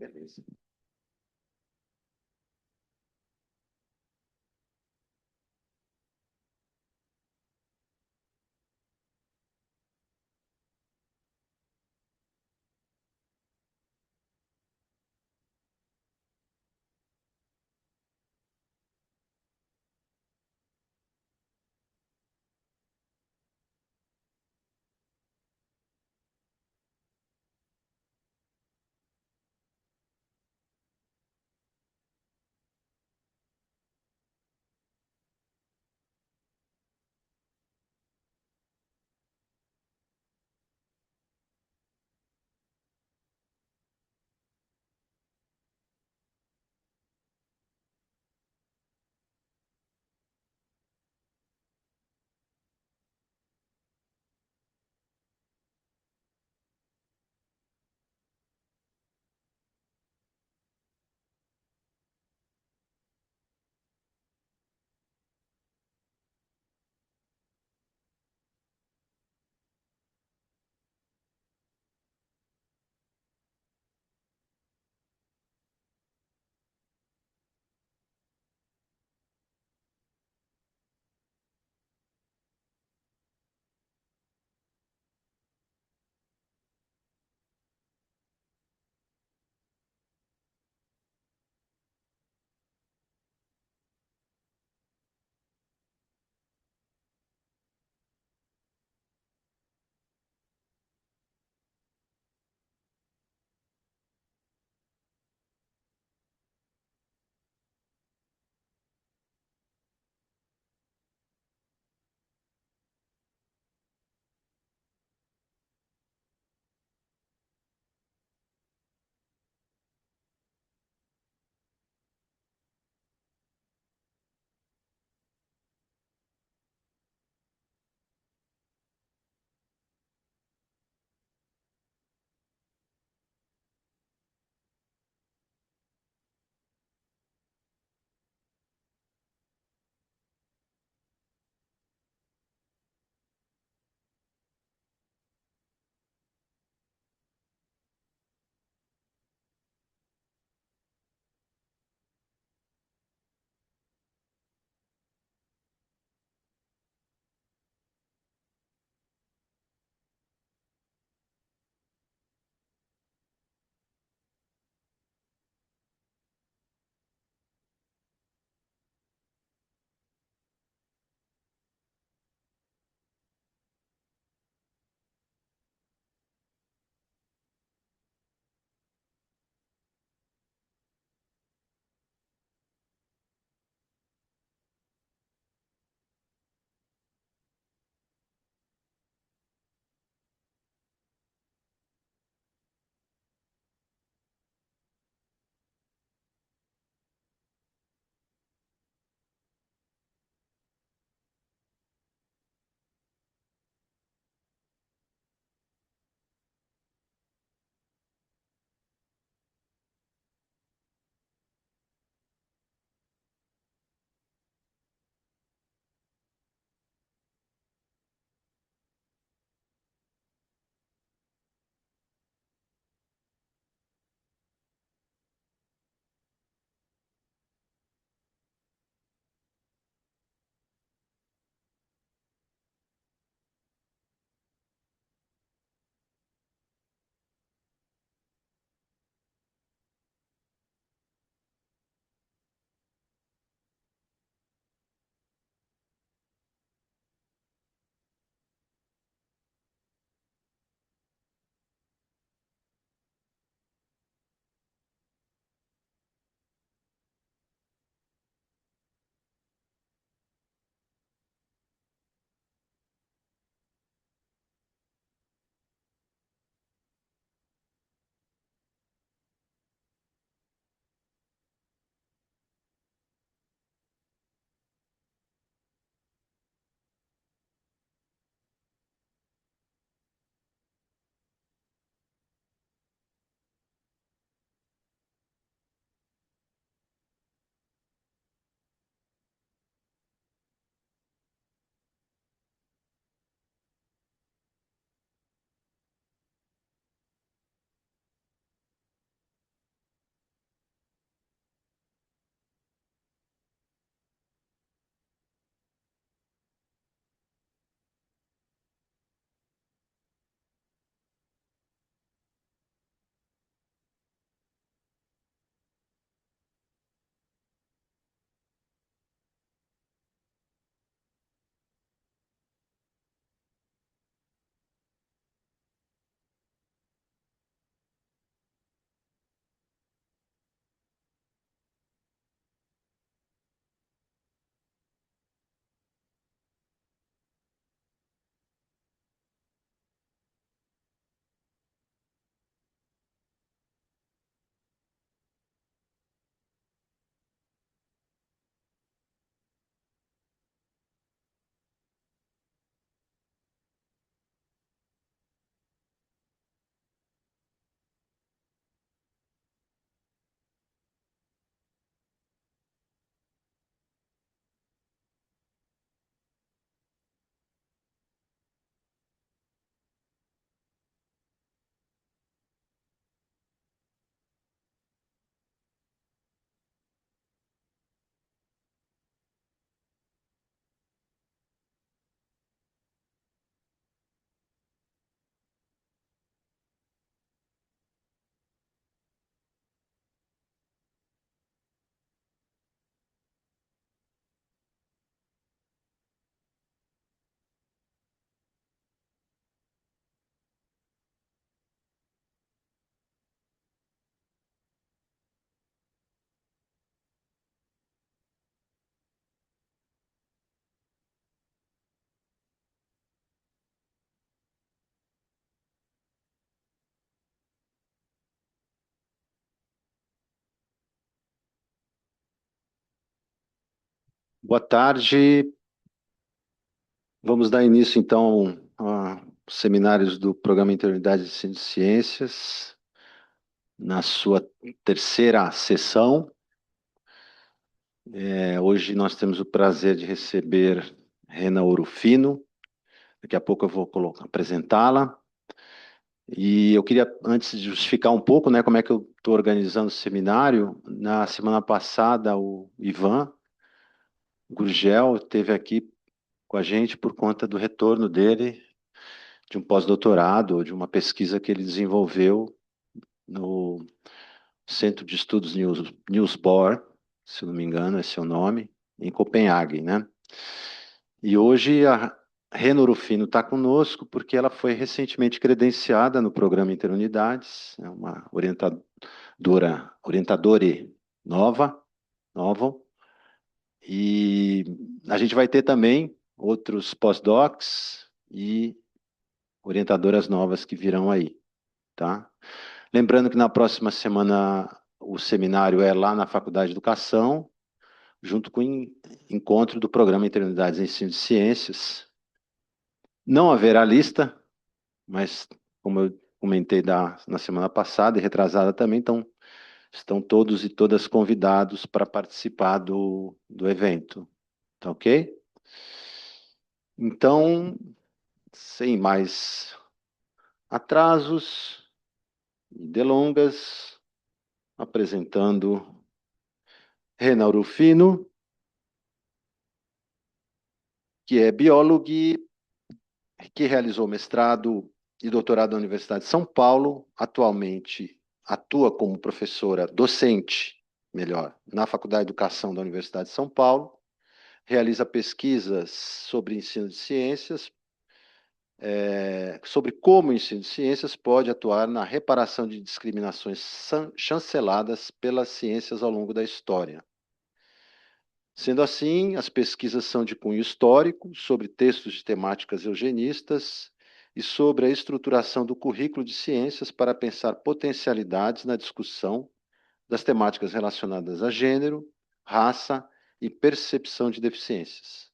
Beleza. Boa tarde. Vamos dar início, então, aos seminários do Programa Interunidade de Ensino de Ciências, na sua terceira sessão. Hoje nós temos o prazer de receber Rena Orofino. Daqui a pouco eu vou apresentá-la. E eu queria, antes de justificar um pouco, como é que eu estou organizando o seminário. Na semana passada, o Ivan Gurgel esteve aqui com a gente por conta do retorno dele de um pós-doutorado, de uma pesquisa que ele desenvolveu no Centro de Estudos Niels Bohr, se não me engano, esse é o nome, em Copenhague, né? E hoje a Rena Orofino está conosco porque ela foi recentemente credenciada no programa Interunidades, é uma orientadora nova, e a gente vai ter também outros pós-docs e orientadoras novas que virão aí, tá? Lembrando que na próxima semana o seminário é lá na Faculdade de Educação, junto com o encontro do Programa Interunidades em Ensino de Ciências. Não haverá lista, mas como eu comentei na semana passada e retrasada também, então estão todos e todas convidados para participar do evento, tá ok? Então, sem mais atrasos e delongas, apresentando Rena Orofino, que é biólogo que realizou mestrado e doutorado na Universidade de São Paulo, atualmente atua como professora docente, melhor, na Faculdade de Educação da Universidade de São Paulo, realiza pesquisas sobre ensino de ciências, sobre como o ensino de ciências pode atuar na reparação de discriminações chanceladas pelas ciências ao longo da história. Sendo assim, as pesquisas são de cunho histórico, sobre textos de temáticas eugenistas e sobre a estruturação do currículo de ciências para pensar potencialidades na discussão das temáticas relacionadas a gênero, raça e percepção de deficiências.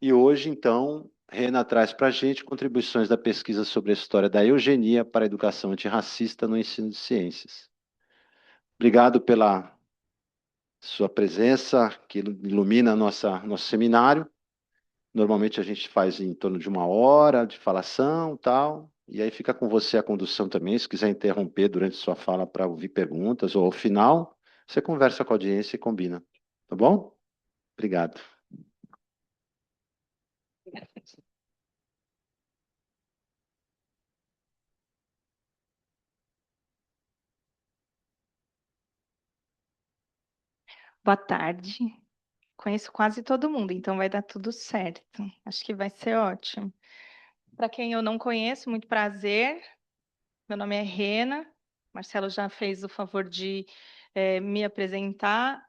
E hoje, então, Rena traz para a gente contribuições da pesquisa sobre a história da eugenia para a educação antirracista no ensino de ciências. Obrigado pela sua presença, que ilumina nosso seminário. Normalmente a gente faz em torno de 1 hora de falação, tal, e aí fica com você a condução também, se quiser interromper durante sua fala para ouvir perguntas, ou ao final, você conversa com a audiência e combina, tá bom? Obrigado. Boa tarde. Conheço quase todo mundo, então vai dar tudo certo. Acho que vai ser ótimo. Para quem eu não conheço, muito prazer. Meu nome é Rena. Marcelo já fez o favor de me apresentar.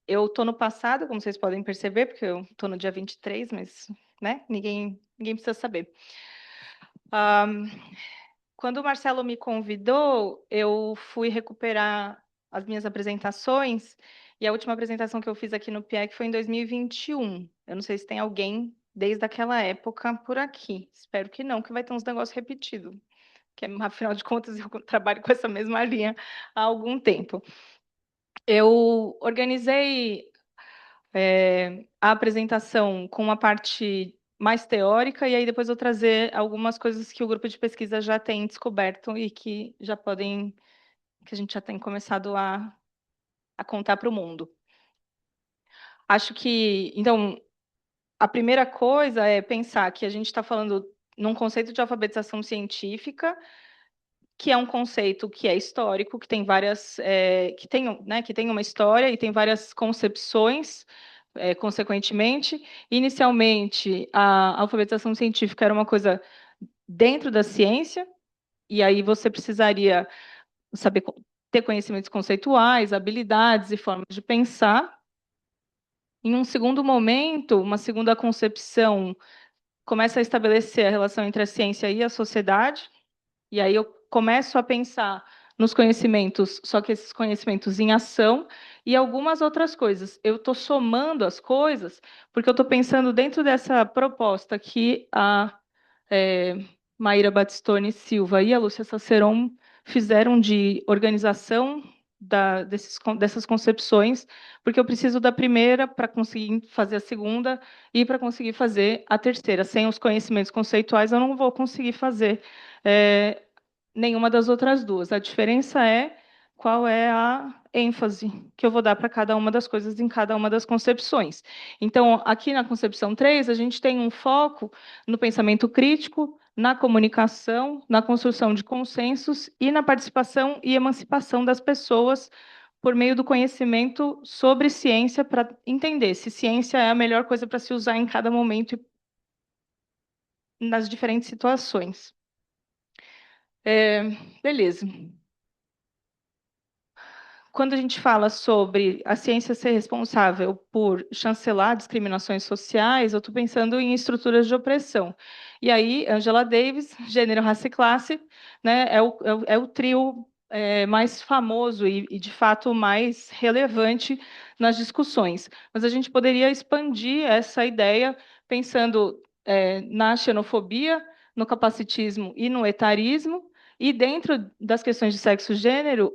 Eu estou no passado, como vocês podem perceber, porque eu estou no dia 23, mas né, ninguém precisa saber. Quando o Marcelo me convidou, eu fui recuperar as minhas apresentações, e a última apresentação que eu fiz aqui no PIEC foi em 2021. Eu não sei se tem alguém desde aquela época por aqui. Espero que não, que vai ter uns negócios repetidos. Que, afinal de contas, eu trabalho com essa mesma linha há algum tempo. Eu organizei a apresentação com uma parte mais teórica, e aí depois eu trazer algumas coisas que o grupo de pesquisa já tem descoberto e que que a gente já tem começado a contar para o mundo. Acho que, então, a primeira coisa é pensar que a gente está falando num conceito de alfabetização científica, que é um conceito que é histórico, que tem que tem uma história e tem várias concepções, consequentemente. Inicialmente, a alfabetização científica era uma coisa dentro da ciência, e aí você precisaria saber ter conhecimentos conceituais, habilidades e formas de pensar. Em um segundo momento, uma segunda concepção começa a estabelecer a relação entre a ciência e a sociedade, e aí eu começo a pensar nos conhecimentos, só que esses conhecimentos em ação e algumas outras coisas. Eu estou somando as coisas porque eu estou pensando dentro dessa proposta que a Maíra Batistoni Silva e a Lúcia Saceron fizeram de organização dessas concepções, porque eu preciso da primeira para conseguir fazer a segunda e para conseguir fazer a terceira. Sem os conhecimentos conceituais, eu não vou conseguir fazer é, nenhuma das outras duas. A diferença é qual é a ênfase que eu vou dar para cada uma das coisas em cada uma das concepções. Então, aqui na concepção 3, a gente tem um foco no pensamento crítico, na comunicação, na construção de consensos e na participação e emancipação das pessoas por meio do conhecimento sobre ciência para entender se ciência é a melhor coisa para se usar em cada momento e nas diferentes situações. Beleza. Quando a gente fala sobre a ciência ser responsável por chancelar discriminações sociais, eu estou pensando em estruturas de opressão. E aí, Angela Davis, gênero, raça e classe, né, é o trio mais famoso e, de fato, mais relevante nas discussões. Mas a gente poderia expandir essa ideia pensando na xenofobia, no capacitismo e no etarismo, e dentro das questões de sexo e gênero,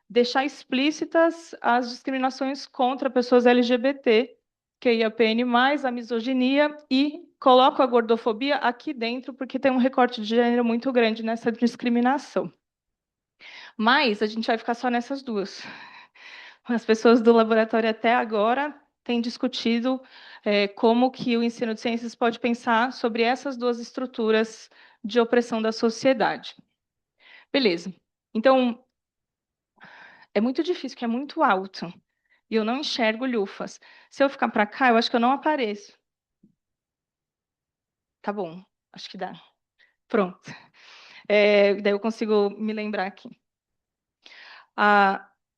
deixar explícitas as discriminações contra pessoas LGBT, QIAPN+, a misoginia, e coloco a gordofobia aqui dentro, porque tem um recorte de gênero muito grande nessa discriminação. Mas a gente vai ficar só nessas duas. As pessoas do laboratório até agora têm discutido como que o ensino de ciências pode pensar sobre essas duas estruturas de opressão da sociedade. Beleza. Então, é muito difícil, porque é muito alto. E eu não enxergo lufas. Se eu ficar para cá, eu acho que eu não apareço. Tá bom, acho que dá. Pronto. Daí eu consigo me lembrar aqui.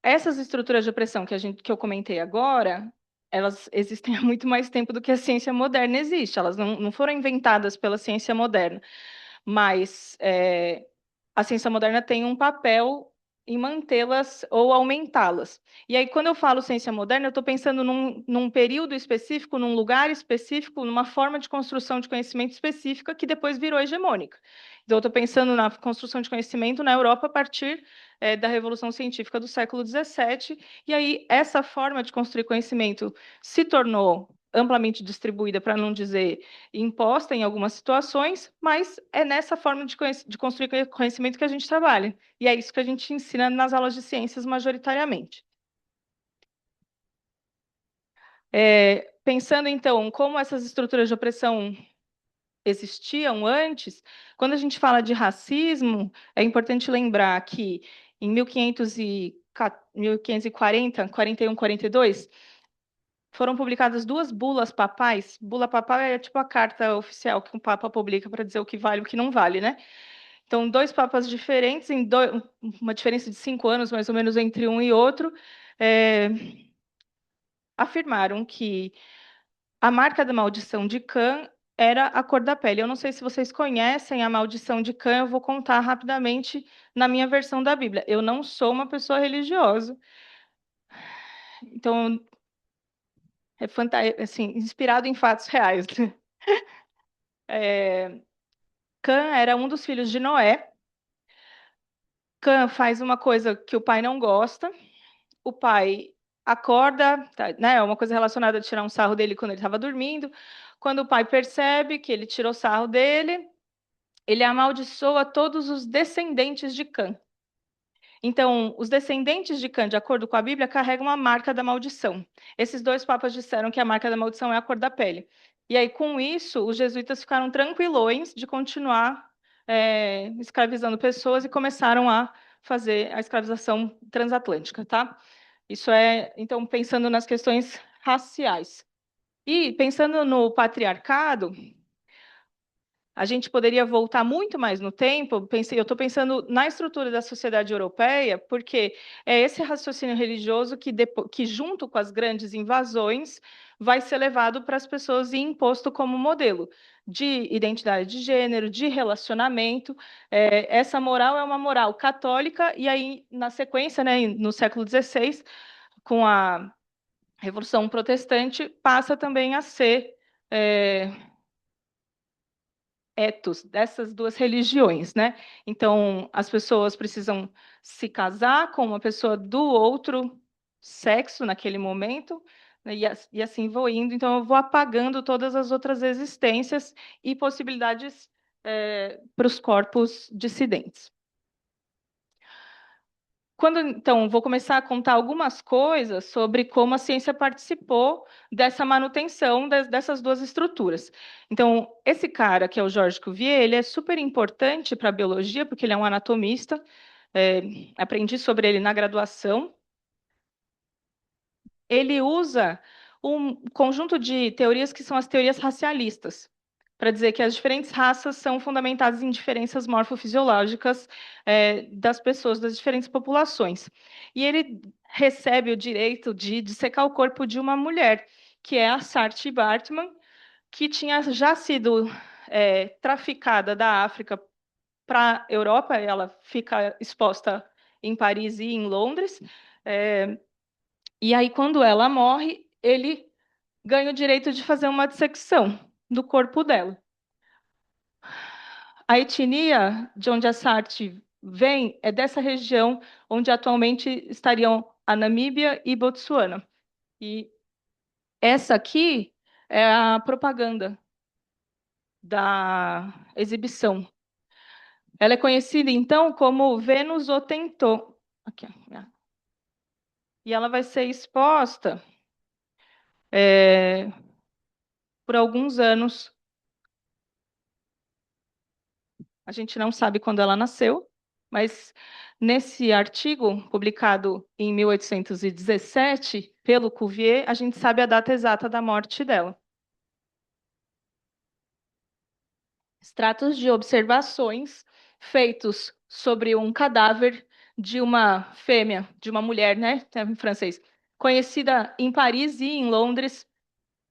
Essas estruturas de opressão que eu comentei agora, elas existem há muito mais tempo do que a ciência moderna existe. Elas não foram inventadas pela ciência moderna. Mas a ciência moderna tem um papel em mantê-las ou aumentá-las. E aí, quando eu falo ciência moderna, eu estou pensando num período específico, num lugar específico, numa forma de construção de conhecimento específica que depois virou hegemônica. Então, eu estou pensando na construção de conhecimento na Europa a partir da Revolução Científica do século XVII, e aí essa forma de construir conhecimento se tornou amplamente distribuída, para não dizer imposta em algumas situações, mas é nessa forma de construir conhecimento que a gente trabalha. E é isso que a gente ensina nas aulas de ciências majoritariamente. Pensando, então, como essas estruturas de opressão existiam antes, quando a gente fala de racismo, é importante lembrar que em 1540, 41, 42, foram publicadas duas bulas papais. Bula papal é tipo a carta oficial que um papa publica para dizer o que vale e o que não vale, né? Então, dois papas diferentes, uma diferença de 5 anos, mais ou menos, entre um e outro, é, afirmaram que a marca da maldição de Cã era a cor da pele. Eu não sei se vocês conhecem a maldição de Cã, eu vou contar rapidamente na minha versão da Bíblia. Eu não sou uma pessoa religiosa, então assim, inspirado em fatos reais. Cã era um dos filhos de Noé. Cã faz uma coisa que o pai não gosta. O pai acorda, tá, né? É uma coisa relacionada a tirar um sarro dele quando ele estava dormindo. Quando o pai percebe que ele tirou sarro dele, ele amaldiçoa todos os descendentes de Cã. Então, os descendentes de Cã, de acordo com a Bíblia, carregam a marca da maldição. Esses dois papas disseram que a marca da maldição é a cor da pele. E aí, com isso, os jesuítas ficaram tranquilões de continuar escravizando pessoas e começaram a fazer a escravização transatlântica, tá? Isso então, pensando nas questões raciais. E pensando no patriarcado, a gente poderia voltar muito mais no tempo. Eu estou pensando na estrutura da sociedade europeia, porque é esse raciocínio religioso que, junto com as grandes invasões, vai ser levado para as pessoas e imposto como modelo de identidade de gênero, de relacionamento. Essa moral é uma moral católica, e aí, na sequência, né, no século XVI, com a Revolução Protestante, passa também a ser etos dessas duas religiões, né? Então, as pessoas precisam se casar com uma pessoa do outro sexo naquele momento, né? E assim vou indo. Então, eu vou apagando todas as outras existências e possibilidades para os corpos dissidentes. Então, vou começar a contar algumas coisas sobre como a ciência participou dessa manutenção dessas duas estruturas. Então, esse cara, que é o Georges Cuvier, ele é super importante para a biologia, porque ele é um anatomista, aprendi sobre ele na graduação. Ele usa um conjunto de teorias que são as teorias racialistas, para dizer que as diferentes raças são fundamentadas em diferenças morfofisiológicas das pessoas, das diferentes populações. E ele recebe o direito de dissecar o corpo de uma mulher, que é a Saartjie Baartman, que tinha já sido traficada da África para a Europa. Ela fica exposta em Paris e em Londres. E aí, quando ela morre, ele ganha o direito de fazer uma dissecção do corpo dela. A etnia de onde a Saartjie vem é dessa região onde atualmente estariam a Namíbia e Botsuana. E essa aqui é a propaganda da exibição. Ela é conhecida, então, como Vênus Otentou. Aqui, ó. E ela vai ser exposta por alguns anos. A gente não sabe quando ela nasceu, mas nesse artigo, publicado em 1817, pelo Cuvier, a gente sabe a data exata da morte dela. Extratos de observações feitos sobre um cadáver de uma fêmea, de uma mulher, né, em francês, conhecida em Paris e em Londres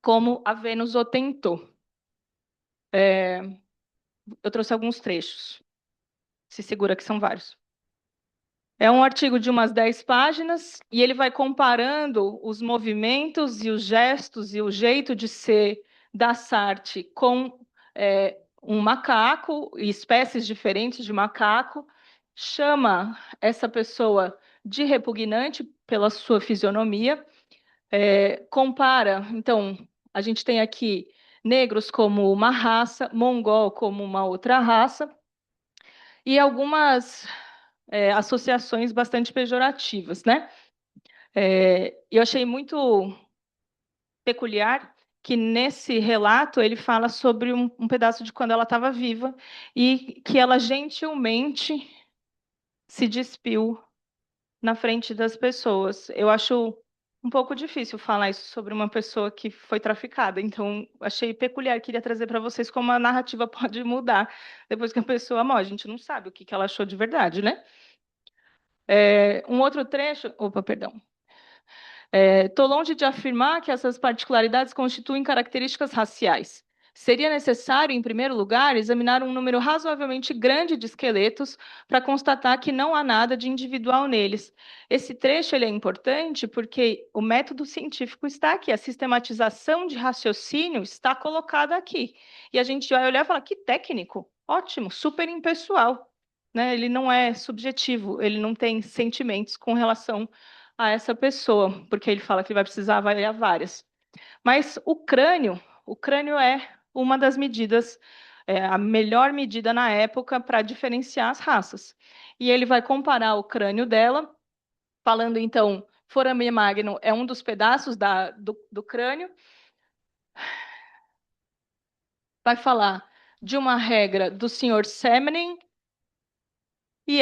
como a Vênus Otentou. Eu trouxe alguns trechos. Se segura que são vários. É um artigo de umas 10 páginas e ele vai comparando os movimentos e os gestos e o jeito de ser da Sartre com um macaco e espécies diferentes de macaco, chama essa pessoa de repugnante pela sua fisionomia, compara. Então, a gente tem aqui negros como uma raça, mongol como uma outra raça, e algumas associações bastante pejorativas, né? Eu achei muito peculiar que nesse relato ele fala sobre um pedaço de quando ela estava viva e que ela gentilmente se despiu na frente das pessoas. Eu acho um pouco difícil falar isso sobre uma pessoa que foi traficada, então achei peculiar, queria trazer para vocês como a narrativa pode mudar depois que a pessoa morre. A gente não sabe o que ela achou de verdade, né? Um outro trecho, opa, perdão. Estou longe de afirmar que essas particularidades constituem características raciais. Seria necessário, em primeiro lugar, examinar um número razoavelmente grande de esqueletos para constatar que não há nada de individual neles. Esse trecho ele é importante porque o método científico está aqui, a sistematização de raciocínio está colocada aqui. E a gente vai olhar e falar, que técnico, ótimo, super impessoal. Né? Ele não é subjetivo, ele não tem sentimentos com relação a essa pessoa, porque ele fala que ele vai precisar avaliar várias. Mas o crânio é uma das medidas, a melhor medida na época para diferenciar as raças. E ele vai comparar o crânio dela, falando então, foramen magnum é um dos pedaços do crânio, vai falar de uma regra do Sr. Semmening, e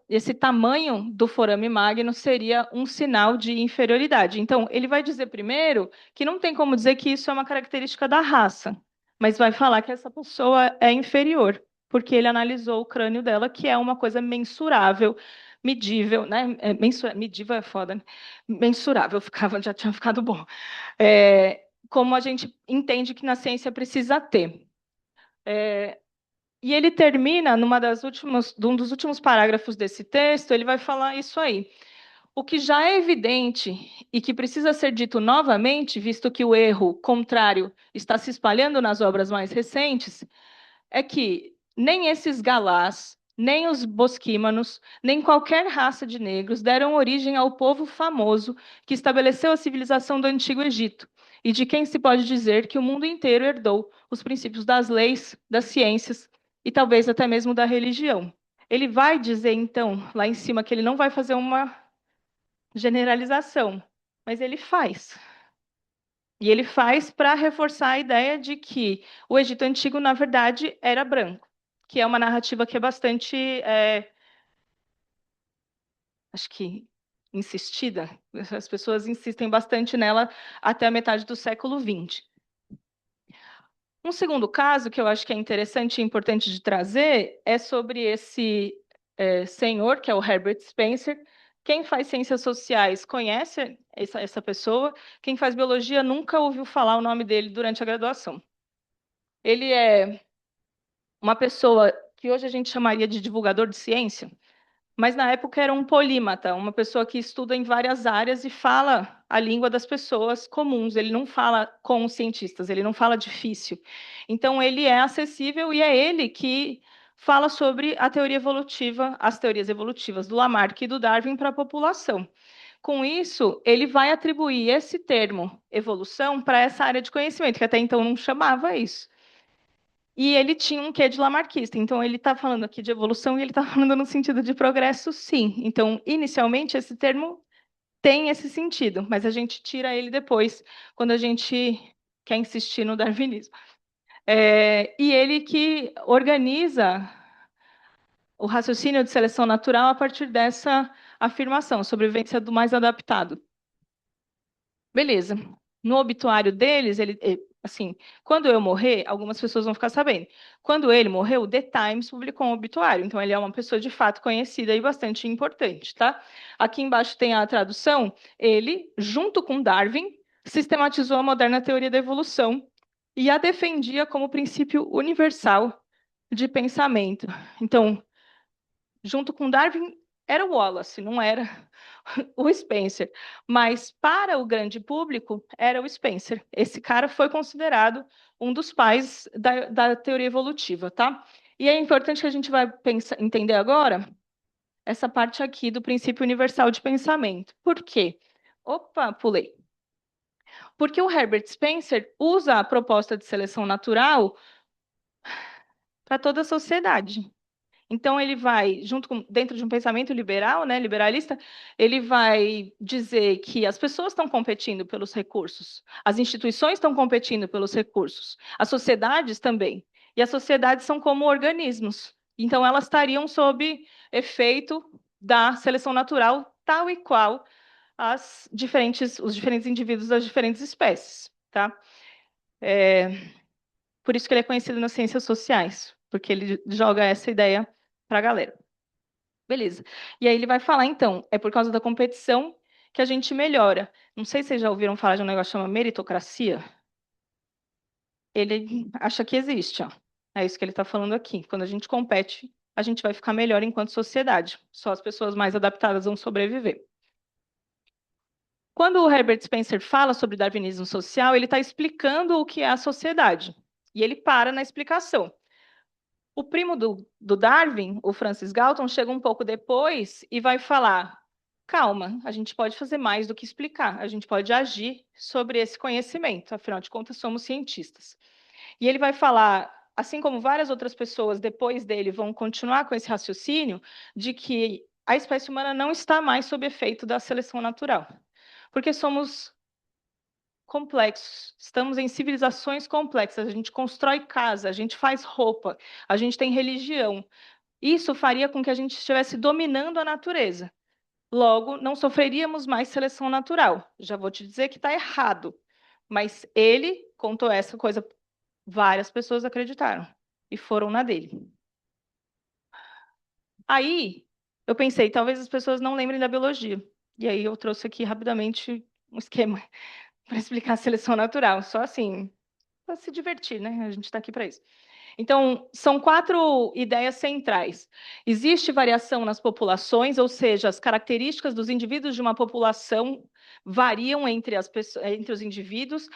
esse tamanho do forame magno seria um sinal de inferioridade. Então, ele vai dizer primeiro que não tem como dizer que isso é uma característica da raça, mas vai falar que essa pessoa é inferior, porque ele analisou o crânio dela, que é uma coisa mensurável, medível, né? Medível é foda, né? Mensurável ficava, já tinha ficado bom. Como a gente entende que na ciência precisa ter. E ele termina num dos últimos parágrafos desse texto, ele vai falar isso aí. O que já é evidente e que precisa ser dito novamente, visto que o erro contrário está se espalhando nas obras mais recentes, é que nem esses galás, nem os bosquímanos, nem qualquer raça de negros deram origem ao povo famoso que estabeleceu a civilização do Antigo Egito, e de quem se pode dizer que o mundo inteiro herdou os princípios das leis, das ciências e talvez até mesmo da religião. Ele vai dizer, então, lá em cima, que ele não vai fazer uma generalização, mas ele faz. E ele faz para reforçar a ideia de que o Egito Antigo, na verdade, era branco, que é uma narrativa que é bastante, acho que, insistida. As pessoas insistem bastante nela até a metade do século XX. Um segundo caso que eu acho que é interessante e importante de trazer é sobre esse senhor, que é o Herbert Spencer. Quem faz ciências sociais conhece essa pessoa, quem faz biologia nunca ouviu falar o nome dele durante a graduação. Ele é uma pessoa que hoje a gente chamaria de divulgador de ciência, mas na época era um polímata, uma pessoa que estuda em várias áreas e fala a língua das pessoas comuns. Ele não fala com os cientistas, ele não fala difícil. Então, ele é acessível e é ele que fala sobre a teoria evolutiva, as teorias evolutivas do Lamarck e do Darwin para a população. Com isso, ele vai atribuir esse termo evolução para essa área de conhecimento, que até então não chamava isso. E ele tinha um quê de lamarquista. Então, ele está falando aqui de evolução e ele está falando no sentido de progresso, sim. Então, inicialmente, esse termo tem esse sentido, mas a gente tira ele depois, quando a gente quer insistir no darwinismo. E ele que organiza o raciocínio de seleção natural a partir dessa afirmação, sobrevivência do mais adaptado. Beleza. No obituário deles, assim, quando eu morrer, algumas pessoas vão ficar sabendo. Quando ele morreu, o The Times publicou um obituário, então ele é uma pessoa de fato conhecida e bastante importante, tá? Aqui embaixo tem a tradução. Ele, junto com Darwin, sistematizou a moderna teoria da evolução e a defendia como princípio universal de pensamento. Então, junto com Darwin, era o Wallace, não era o Spencer. Mas para o grande público, era o Spencer. Esse cara foi considerado um dos pais da teoria evolutiva, tá? E é importante que a gente vai entender agora essa parte aqui do princípio universal de pensamento. Por quê? Opa, pulei. Porque o Herbert Spencer usa a proposta de seleção natural para toda a sociedade. Então, ele vai, dentro de um pensamento liberal, né, liberalista, ele vai dizer que as pessoas estão competindo pelos recursos, as instituições estão competindo pelos recursos, as sociedades também. E as sociedades são como organismos. Então, elas estariam sob efeito da seleção natural, tal e qual os diferentes indivíduos das diferentes espécies. Tá? Por isso que ele é conhecido nas ciências sociais, porque ele joga essa ideia para a galera. Beleza. E aí ele vai falar, então, é por causa da competição que a gente melhora. Não sei se vocês já ouviram falar de um negócio chamado meritocracia. Ele acha que existe, ó. É isso que ele está falando aqui. Quando a gente compete, a gente vai ficar melhor enquanto sociedade. Só as pessoas mais adaptadas vão sobreviver. Quando o Herbert Spencer fala sobre darwinismo social, ele está explicando o que é a sociedade. E ele para na explicação. O primo do Darwin, o Francis Galton, chega um pouco depois e vai falar: calma, a gente pode fazer mais do que explicar, a gente pode agir sobre esse conhecimento, afinal de contas, somos cientistas. E ele vai falar, assim como várias outras pessoas depois dele vão continuar com esse raciocínio, de que a espécie humana não está mais sob efeito da seleção natural, porque somos complexos. Estamos em civilizações complexas. A gente constrói casa, a gente faz roupa, a gente tem religião. Isso faria com que a gente estivesse dominando a natureza. Logo, não sofreríamos mais seleção natural. Já vou te dizer que está errado. Mas ele contou essa coisa Várias pessoas acreditaram e foram na dele. Aí eu pensei, talvez as pessoas não lembrem da biologia. E aí eu trouxe aqui rapidamente um esquema para explicar a seleção natural, só assim, para se divertir, né? A gente está aqui para isso. Então, são 4 ideias centrais. Existe variação nas populações, ou seja, as características dos indivíduos de uma população variam entre, entre os indivíduos.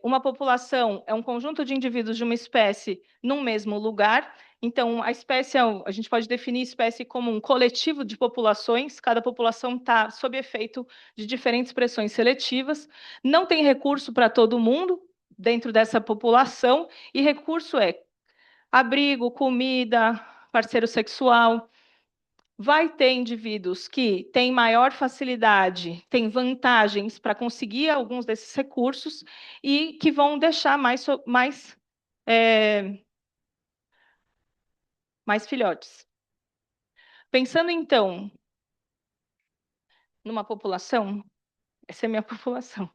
Uma população é um conjunto de indivíduos de uma espécie num mesmo lugar. Então, a espécie, a gente pode definir a espécie como um coletivo de populações, cada população está sob efeito de diferentes pressões seletivas. Não tem recurso para todo mundo dentro dessa população, e recurso é abrigo, comida, parceiro sexual. Vai ter indivíduos que têm maior facilidade, têm vantagens para conseguir alguns desses recursos e que vão deixar é, mais filhotes. Pensando, então, numa população, essa é a minha população.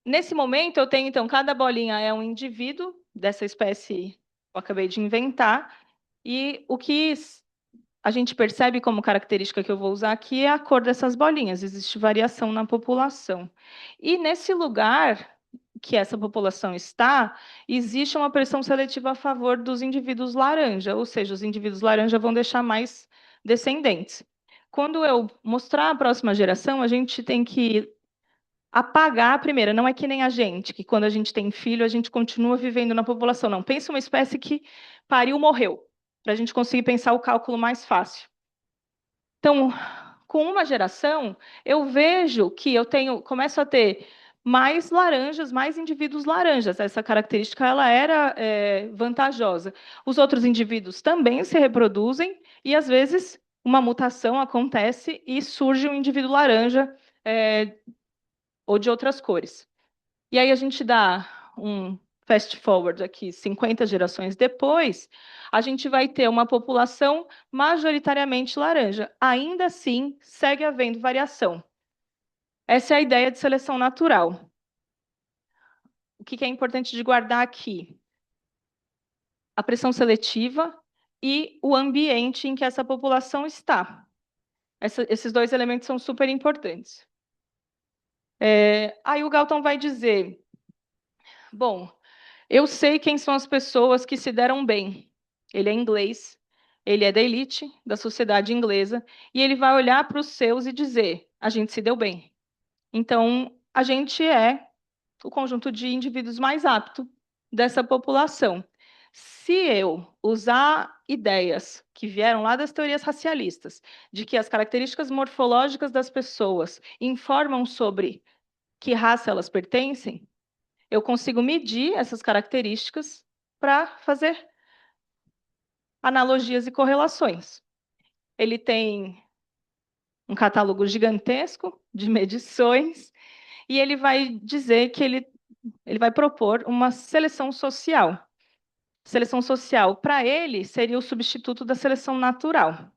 Nesse momento, eu tenho, então, cada bolinha é um indivíduo dessa espécie que eu acabei de inventar, e o que a gente percebe como característica que eu vou usar aqui é a cor dessas bolinhas. Existe variação na população. E nesse lugar que essa população está, existe uma pressão seletiva a favor dos indivíduos laranja, ou seja, os indivíduos laranja vão deixar mais descendentes. Quando eu mostrar a próxima geração, a gente tem que apagar a primeira. Não é que nem a gente, que quando a gente tem filho, a gente continua vivendo na população. Não, pensa uma espécie que pariu, morreu, para a gente conseguir pensar o cálculo mais fácil. Então, com uma geração, eu vejo que começo a ter mais laranjas, mais indivíduos laranjas. Essa característica ela era vantajosa. Os outros indivíduos também se reproduzem e, às vezes, uma mutação acontece e surge um indivíduo laranja ou de outras cores. E aí a gente dá um fast forward aqui, 50 gerações depois, a gente vai ter uma população majoritariamente laranja. Ainda assim, segue havendo variação. Essa é a ideia de seleção natural. O que é importante de guardar aqui? A pressão seletiva e o ambiente em que essa população está. Esses 2 elementos são super importantes. Aí o Galton vai dizer, bom, eu sei quem são as pessoas que se deram bem. Ele é inglês, ele é da elite da sociedade inglesa, e ele vai olhar para os seus e dizer: a gente se deu bem. Então, a gente é o conjunto de indivíduos mais apto dessa população. Se eu usar ideias que vieram lá das teorias racialistas, de que as características morfológicas das pessoas informam sobre que raça elas pertencem, eu consigo medir essas características para fazer analogias e correlações. Ele tem um catálogo gigantesco de medições e ele vai dizer que ele vai propor uma seleção social. Seleção social, para ele, seria o substituto da seleção natural.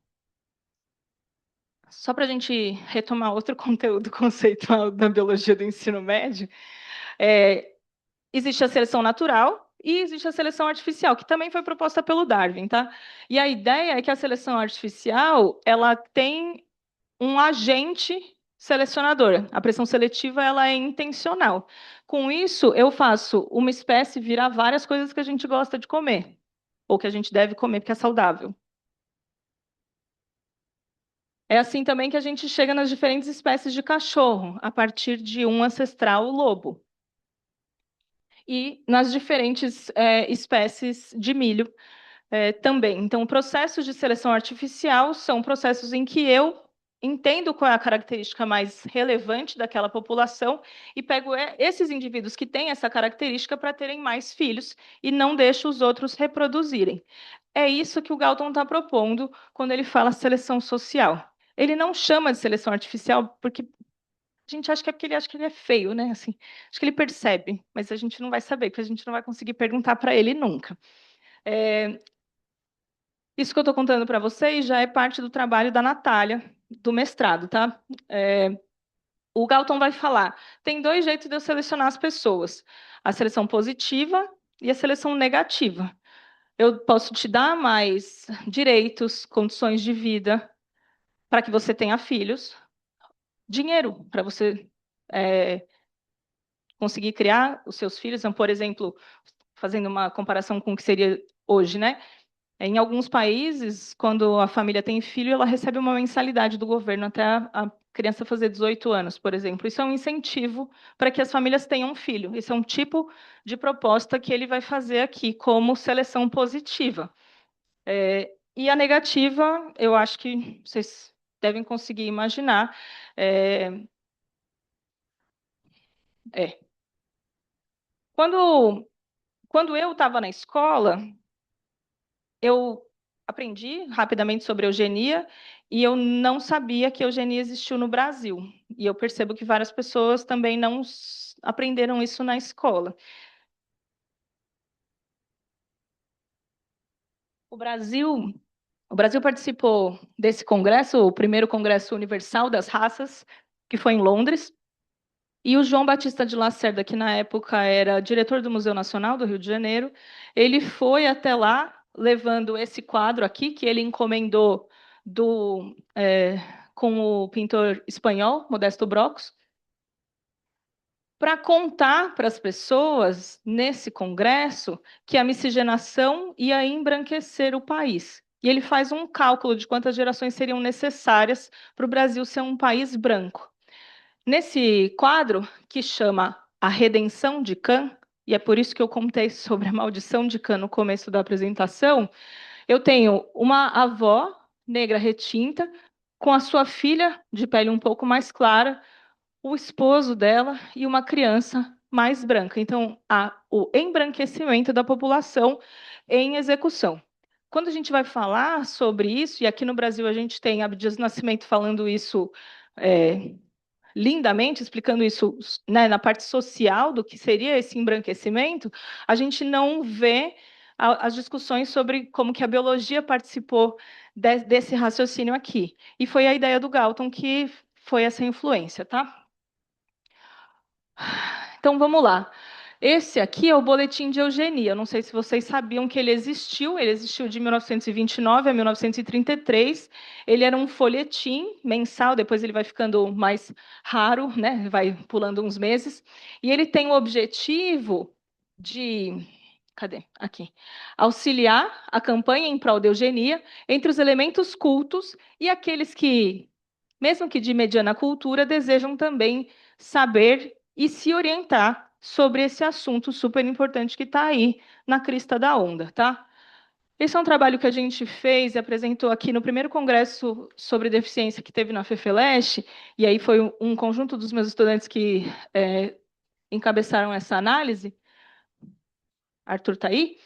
Só para a gente retomar outro conteúdo conceitual da biologia do ensino médio, existe a seleção natural e existe a seleção artificial, que também foi proposta pelo Darwin, tá? E a ideia é que a seleção artificial, ela tem um agente selecionador. A pressão seletiva, ela é intencional. Com isso, eu faço uma espécie virar várias coisas que a gente gosta de comer, ou que a gente deve comer porque é saudável. É assim também que a gente chega nas diferentes espécies de cachorro, a partir de um ancestral lobo. E nas diferentes espécies de milho também. Então, processos de seleção artificial são processos em que eu entendo qual é a característica mais relevante daquela população e pego esses indivíduos que têm essa característica para terem mais filhos e não deixo os outros reproduzirem. É isso que o Galton está propondo quando ele fala seleção social. Ele não chama de seleção artificial porque a gente acha que é porque ele acha que ele é feio, né? Assim, acho que ele percebe, mas a gente não vai saber, porque a gente não vai conseguir perguntar para ele nunca. Isso que eu estou contando para vocês já é parte do trabalho da Natália, do mestrado, tá? o Galton vai falar, tem dois jeitos de eu selecionar as pessoas, a seleção positiva e a seleção negativa. Eu posso te dar mais direitos, condições de vida, para que você tenha filhos, dinheiro para você conseguir criar os seus filhos. Então, por exemplo, fazendo uma comparação com o que seria hoje, né? Em alguns países, quando a família tem filho, ela recebe uma mensalidade do governo até a criança fazer 18 anos, por exemplo. Isso é um incentivo para que as famílias tenham filho. Isso é um tipo de proposta que ele vai fazer aqui, como seleção positiva. E a negativa, eu acho que vocês devem conseguir imaginar. É, é. Quando eu estava na escola, eu aprendi rapidamente sobre eugenia e eu não sabia que eugenia existiu no Brasil. E eu percebo que várias pessoas também não aprenderam isso na escola. O Brasil, o Brasil participou desse congresso, o primeiro Congresso Universal das Raças, que foi em Londres. E o João Batista de Lacerda, que na época era diretor do Museu Nacional do Rio de Janeiro, ele foi até lá levando esse quadro aqui, que ele encomendou com o pintor espanhol, Modesto Brocos, para contar para as pessoas, nesse congresso, que a miscigenação ia embranquecer o país. E ele faz um cálculo de quantas gerações seriam necessárias para o Brasil ser um país branco. Nesse quadro, que chama A Redenção de Cã, e é por isso que eu contei sobre a maldição de Cã no começo da apresentação, eu tenho uma avó negra retinta, com a sua filha de pele um pouco mais clara, o esposo dela e uma criança mais branca. Então, há o embranquecimento da população em execução. Quando a gente vai falar sobre isso, e aqui no Brasil a gente tem Abdias do Nascimento falando isso lindamente, explicando isso, né, na parte social do que seria esse embranquecimento, a gente não vê as discussões sobre como que a biologia participou desse raciocínio aqui. E foi a ideia do Galton que foi essa influência, tá? Então, vamos lá. Esse aqui é o Boletim de Eugenia. Eu não sei se vocês sabiam que ele existiu. Ele existiu de 1929 a 1933. Ele era um folhetim mensal, depois ele vai ficando mais raro, né? Vai pulando uns meses. E ele tem o objetivo de... Cadê? Aqui. Auxiliar a campanha em prol da eugenia entre os elementos cultos e aqueles que, mesmo que de mediana cultura, desejam também saber e se orientar sobre esse assunto super importante que está aí na crista da onda, tá? Esse é um trabalho que a gente fez e apresentou aqui no primeiro congresso sobre deficiência que teve na FEFELESH, e aí foi um conjunto dos meus estudantes que encabeçaram essa análise. Arthur está aí?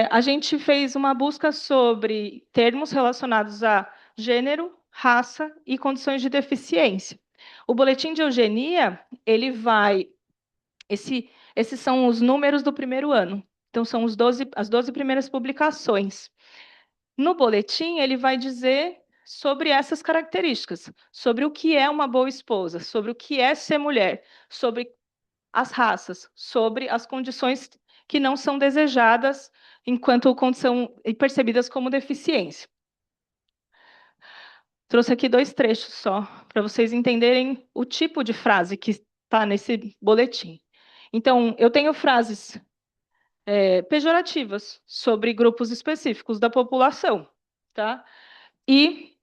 A gente fez uma busca sobre termos relacionados a gênero, raça e condições de deficiência. O boletim de eugenia, ele vai... esses são os números do primeiro ano. Então, são as 12 primeiras publicações. No boletim, ele vai dizer sobre essas características, sobre o que é uma boa esposa, sobre o que é ser mulher, sobre as raças, sobre as condições que não são desejadas enquanto condição e percebidas como deficiência. Trouxe aqui dois trechos só, para vocês entenderem o tipo de frase que está nesse boletim. Então, eu tenho frases pejorativas sobre grupos específicos da população, tá? E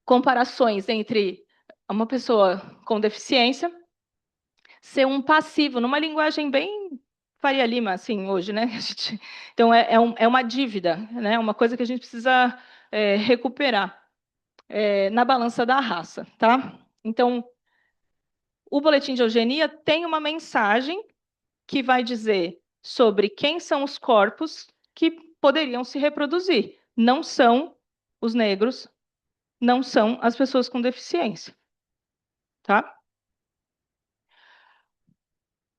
comparações entre uma pessoa com deficiência ser um passivo, numa linguagem bem Faria Lima, assim, hoje, né? Então, é uma dívida, né? Uma coisa que a gente precisa recuperar na balança da raça, tá? Então, o boletim de eugenia tem uma mensagem que vai dizer sobre quem são os corpos que poderiam se reproduzir. Não são os negros, não são as pessoas com deficiência, tá?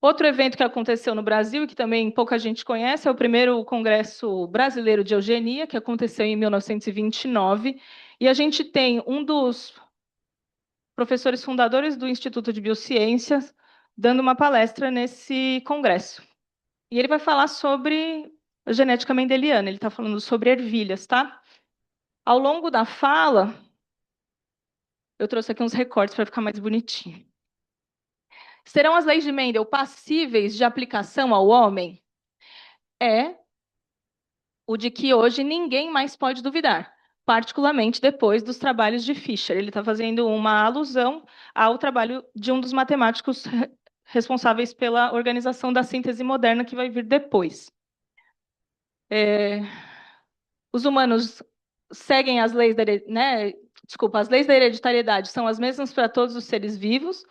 Outro evento que aconteceu no Brasil e que também pouca gente conhece é o primeiro Congresso Brasileiro de Eugenia, que aconteceu em 1929. E a gente tem um dos professores fundadores do Instituto de Biociências, dando uma palestra nesse congresso. E ele vai falar sobre a genética mendeliana, ele está falando sobre ervilhas, tá? Ao longo da fala, eu trouxe aqui uns recortes para ficar mais bonitinho. Serão as leis de Mendel passíveis de aplicação ao homem? É o de que hoje ninguém mais pode duvidar, particularmente depois dos trabalhos de Fischer. Ele está fazendo uma alusão ao trabalho de um dos matemáticos responsáveis pela organização da síntese moderna que vai vir depois. Os humanos seguem as leis as leis da hereditariedade são as mesmas para todos os seres vivos,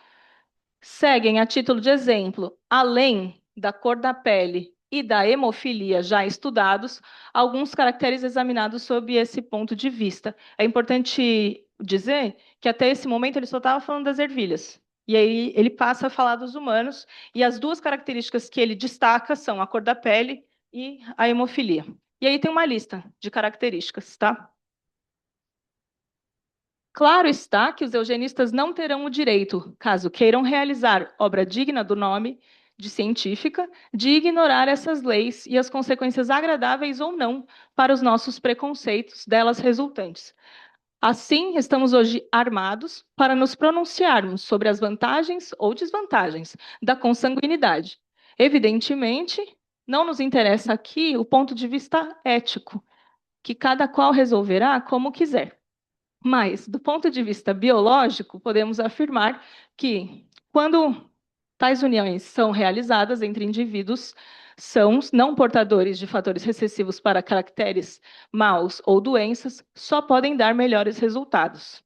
seguem, a título de exemplo, além da cor da pele e da hemofilia já estudados, alguns caracteres examinados sob esse ponto de vista. É importante dizer que até esse momento ele só estava falando das ervilhas. E aí ele passa a falar dos humanos, e as duas características que ele destaca são a cor da pele e a hemofilia. E aí tem uma lista de características, tá? Claro está que os eugenistas não terão o direito, caso queiram realizar obra digna do nome de científica, de ignorar essas leis e as consequências agradáveis ou não para os nossos preconceitos delas resultantes. Assim, estamos hoje armados para nos pronunciarmos sobre as vantagens ou desvantagens da consanguinidade. Evidentemente, não nos interessa aqui o ponto de vista ético, que cada qual resolverá como quiser. Mas, do ponto de vista biológico, podemos afirmar que, quando tais uniões são realizadas entre indivíduos sãos, não portadores de fatores recessivos para caracteres maus ou doenças, só podem dar melhores resultados.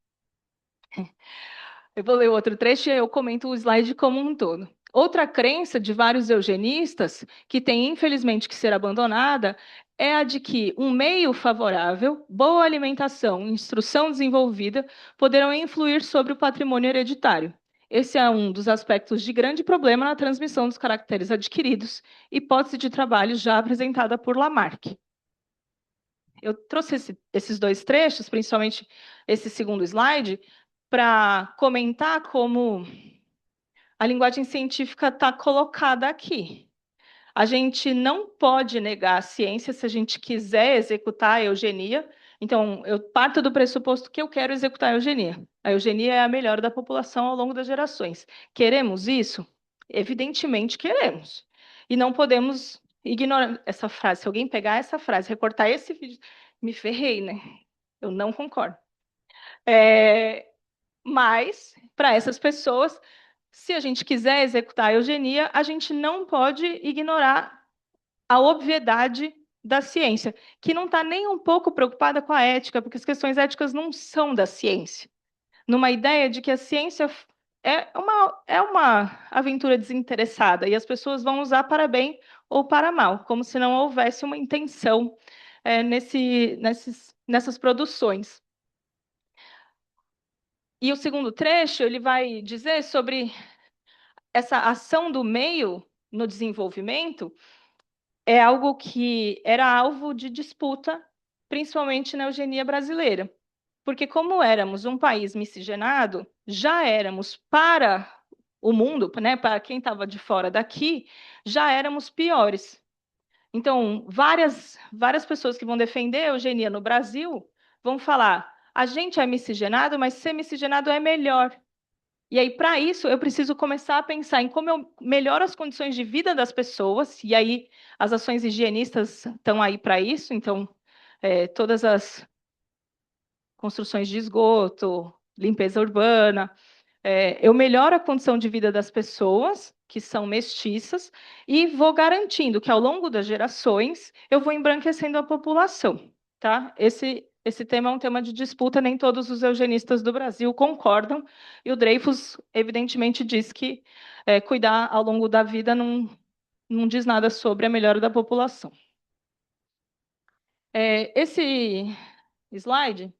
Eu vou ler outro trecho e eu comento o slide como um todo. Outra crença de vários eugenistas, que tem infelizmente que ser abandonada, é a de que um meio favorável, boa alimentação e instrução desenvolvida poderão influir sobre o patrimônio hereditário. Esse é um dos aspectos de grande problema na transmissão dos caracteres adquiridos, hipótese de trabalho já apresentada por Lamarck. Eu trouxe esses dois trechos, principalmente esse segundo slide, para comentar como a linguagem científica está colocada aqui. A gente não pode negar a ciência se a gente quiser executar a eugenia. Então, eu parto do pressuposto que eu quero executar a eugenia. A eugenia é a melhora da população ao longo das gerações. Queremos isso? Evidentemente queremos. E não podemos ignorar essa frase. Se alguém pegar essa frase, recortar esse vídeo, me ferrei, né? Eu não concordo. Mas, para essas pessoas, se a gente quiser executar a eugenia, a gente não pode ignorar a obviedade da ciência, que não está nem um pouco preocupada com a ética, porque as questões éticas não são da ciência. Numa ideia de que a ciência é uma aventura desinteressada e as pessoas vão usar para bem ou para mal, como se não houvesse uma intenção nessas produções. E o segundo trecho, ele vai dizer sobre essa ação do meio no desenvolvimento, é algo que era alvo de disputa, principalmente na eugenia brasileira. Porque, como éramos um país miscigenado, já éramos para o mundo, né, para quem estava de fora daqui, já éramos piores. Então, várias pessoas que vão defender a eugenia no Brasil vão falar: a gente é miscigenado, mas ser miscigenado é melhor. E aí, para isso, eu preciso começar a pensar em como eu melhoro as condições de vida das pessoas, e aí as ações higienistas estão aí para isso, então, todas as construções de esgoto, limpeza urbana, eu melhoro a condição de vida das pessoas, que são mestiças, e vou garantindo que, ao longo das gerações, eu vou embranquecendo a população. Tá? Esse tema é um tema de disputa, nem todos os eugenistas do Brasil concordam, e o Dreyfus, evidentemente, diz que cuidar ao longo da vida não diz nada sobre a melhora da população. Esse slide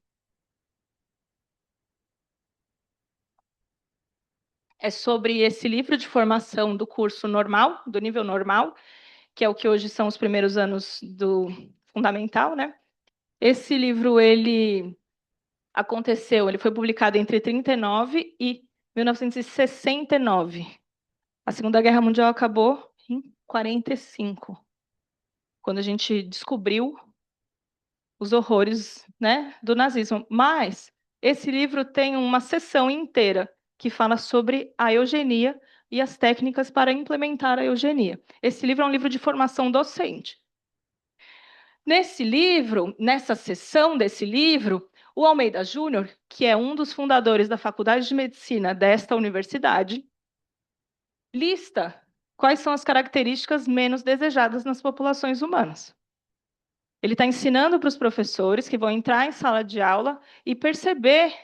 é sobre esse livro de formação do curso normal, do nível normal, que é o que hoje são os primeiros anos do fundamental, né? Esse livro, ele aconteceu, ele foi publicado entre 1939 e 1969. A Segunda Guerra Mundial acabou em 45, quando a gente descobriu os horrores, né, do nazismo. Mas esse livro tem uma seção inteira que fala sobre a eugenia e as técnicas para implementar a eugenia. Esse livro é um livro de formação docente. Nesse livro, nessa seção desse livro, o Almeida Júnior, que é um dos fundadores da Faculdade de Medicina desta universidade, lista quais são as características menos desejadas nas populações humanas. Ele está ensinando para os professores que vão entrar em sala de aula e perceber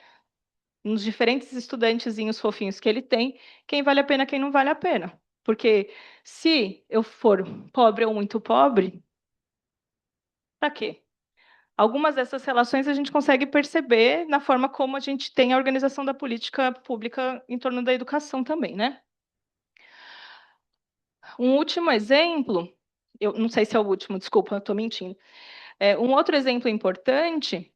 nos diferentes estudantezinhos fofinhos que ele tem, quem vale a pena, quem não vale a pena. Porque se eu for pobre ou muito pobre, para quê? Algumas dessas relações a gente consegue perceber na forma como a gente tem a organização da política pública em torno da educação também, né? Um último exemplo, eu não sei se é o último, desculpa, eu estou mentindo. Um outro exemplo importante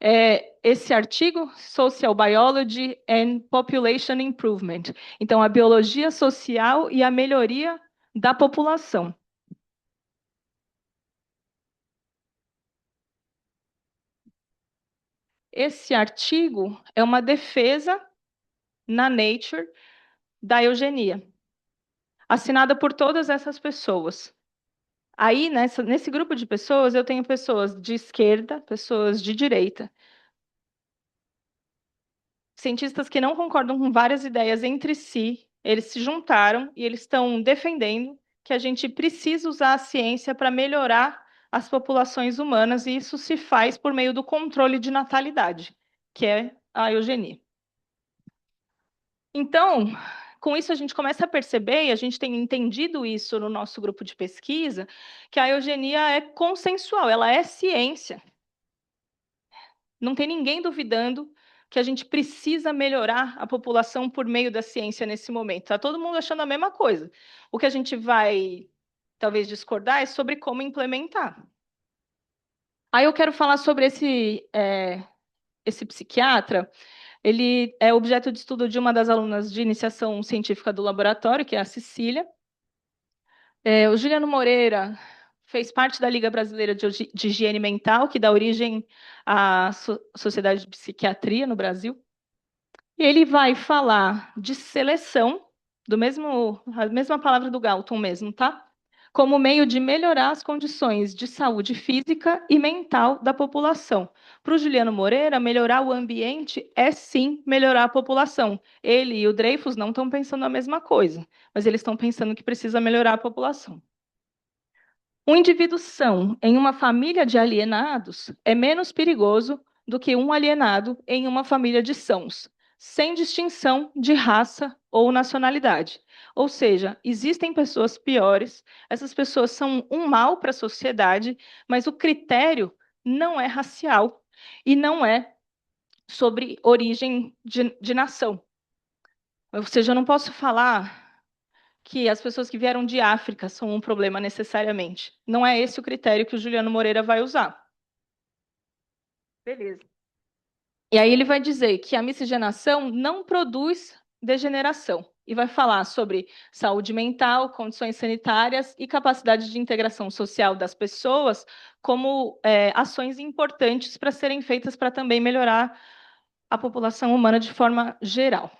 é esse artigo, Social Biology and Population Improvement. Então, a biologia social e a melhoria da população. Esse artigo é uma defesa na Nature da eugenia, assinada por todas essas pessoas. Aí, nesse grupo de pessoas, eu tenho pessoas de esquerda, pessoas de direita, cientistas que não concordam com várias ideias entre si, eles se juntaram e eles estão defendendo que a gente precisa usar a ciência para melhorar as populações humanas, e isso se faz por meio do controle de natalidade, que é a eugenia. Então, com isso a gente começa a perceber, e a gente tem entendido isso no nosso grupo de pesquisa, que a eugenia é consensual, ela é ciência. Não tem ninguém duvidando que a gente precisa melhorar a população por meio da ciência nesse momento. Está todo mundo achando a mesma coisa. O que a gente vai, talvez, discordar é sobre como implementar. Aí eu quero falar sobre esse psiquiatra. Ele é objeto de estudo de uma das alunas de iniciação científica do laboratório, que é a Cecília. O Juliano Moreira fez parte da Liga Brasileira de Higiene Mental, que dá origem à Sociedade de Psiquiatria no Brasil. E ele vai falar de seleção, a mesma palavra do Galton mesmo, tá? Como meio de melhorar as condições de saúde física e mental da população. Para o Juliano Moreira, melhorar o ambiente é sim melhorar a população. Ele e o Dreyfus não estão pensando a mesma coisa, mas eles estão pensando que precisa melhorar a população. Um indivíduo são em uma família de alienados é menos perigoso do que um alienado em uma família de sãos, sem distinção de raça ou nacionalidade. Ou seja, existem pessoas piores, essas pessoas são um mal para a sociedade, mas o critério não é racial e não é sobre origem de nação. Ou seja, eu não posso falar que as pessoas que vieram de África são um problema necessariamente. Não é esse o critério que o Juliano Moreira vai usar. Beleza. E aí ele vai dizer que a miscigenação não produz degeneração e vai falar sobre saúde mental, condições sanitárias e capacidade de integração social das pessoas como ações importantes para serem feitas para também melhorar a população humana de forma geral.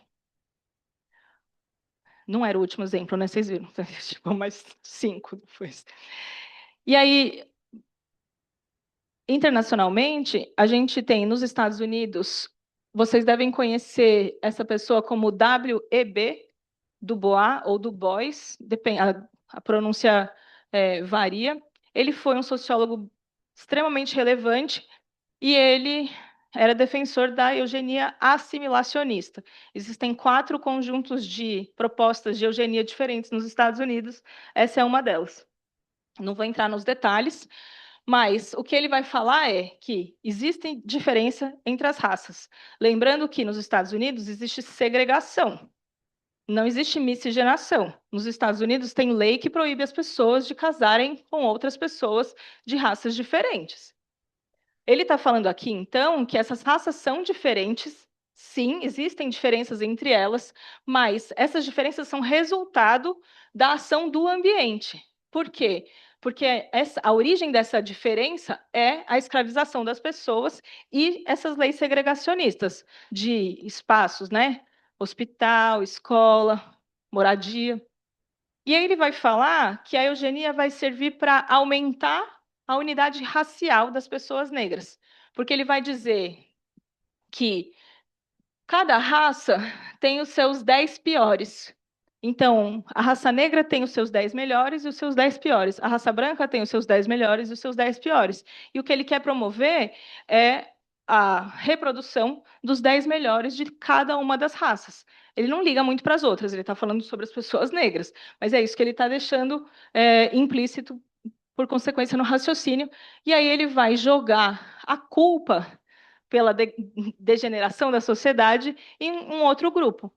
Não era o último exemplo, né? Vocês viram? Chegou mais 5 depois. E aí, internacionalmente, a gente tem nos Estados Unidos, vocês devem conhecer essa pessoa como W.E.B. Du Bois ou Du Bois, a pronúncia varia. Ele foi um sociólogo extremamente relevante e ele era defensor da eugenia assimilacionista. Existem 4 conjuntos de propostas de eugenia diferentes nos Estados Unidos, essa é uma delas. Não vou entrar nos detalhes, mas o que ele vai falar é que existe diferença entre as raças. Lembrando que nos Estados Unidos existe segregação, não existe miscigenação. Nos Estados Unidos tem lei que proíbe as pessoas de casarem com outras pessoas de raças diferentes. Ele está falando aqui, então, que essas raças são diferentes. Sim, existem diferenças entre elas, mas essas diferenças são resultado da ação do ambiente. Por quê? Porque a origem dessa diferença é a escravização das pessoas e essas leis segregacionistas de espaços, né? Hospital, escola, moradia. E aí ele vai falar que a eugenia vai servir para aumentar a unidade racial das pessoas negras, porque ele vai dizer que cada raça tem os seus 10 piores. Então, a raça negra tem os seus 10 melhores e os seus 10 piores. A raça branca tem os seus 10 melhores e os seus 10 piores. E o que ele quer promover é a reprodução dos 10 melhores de cada uma das raças. Ele não liga muito para as outras, ele está falando sobre as pessoas negras. Mas é isso que ele está deixando implícito, por consequência, no raciocínio. E aí ele vai jogar a culpa pela degeneração da sociedade em um outro grupo.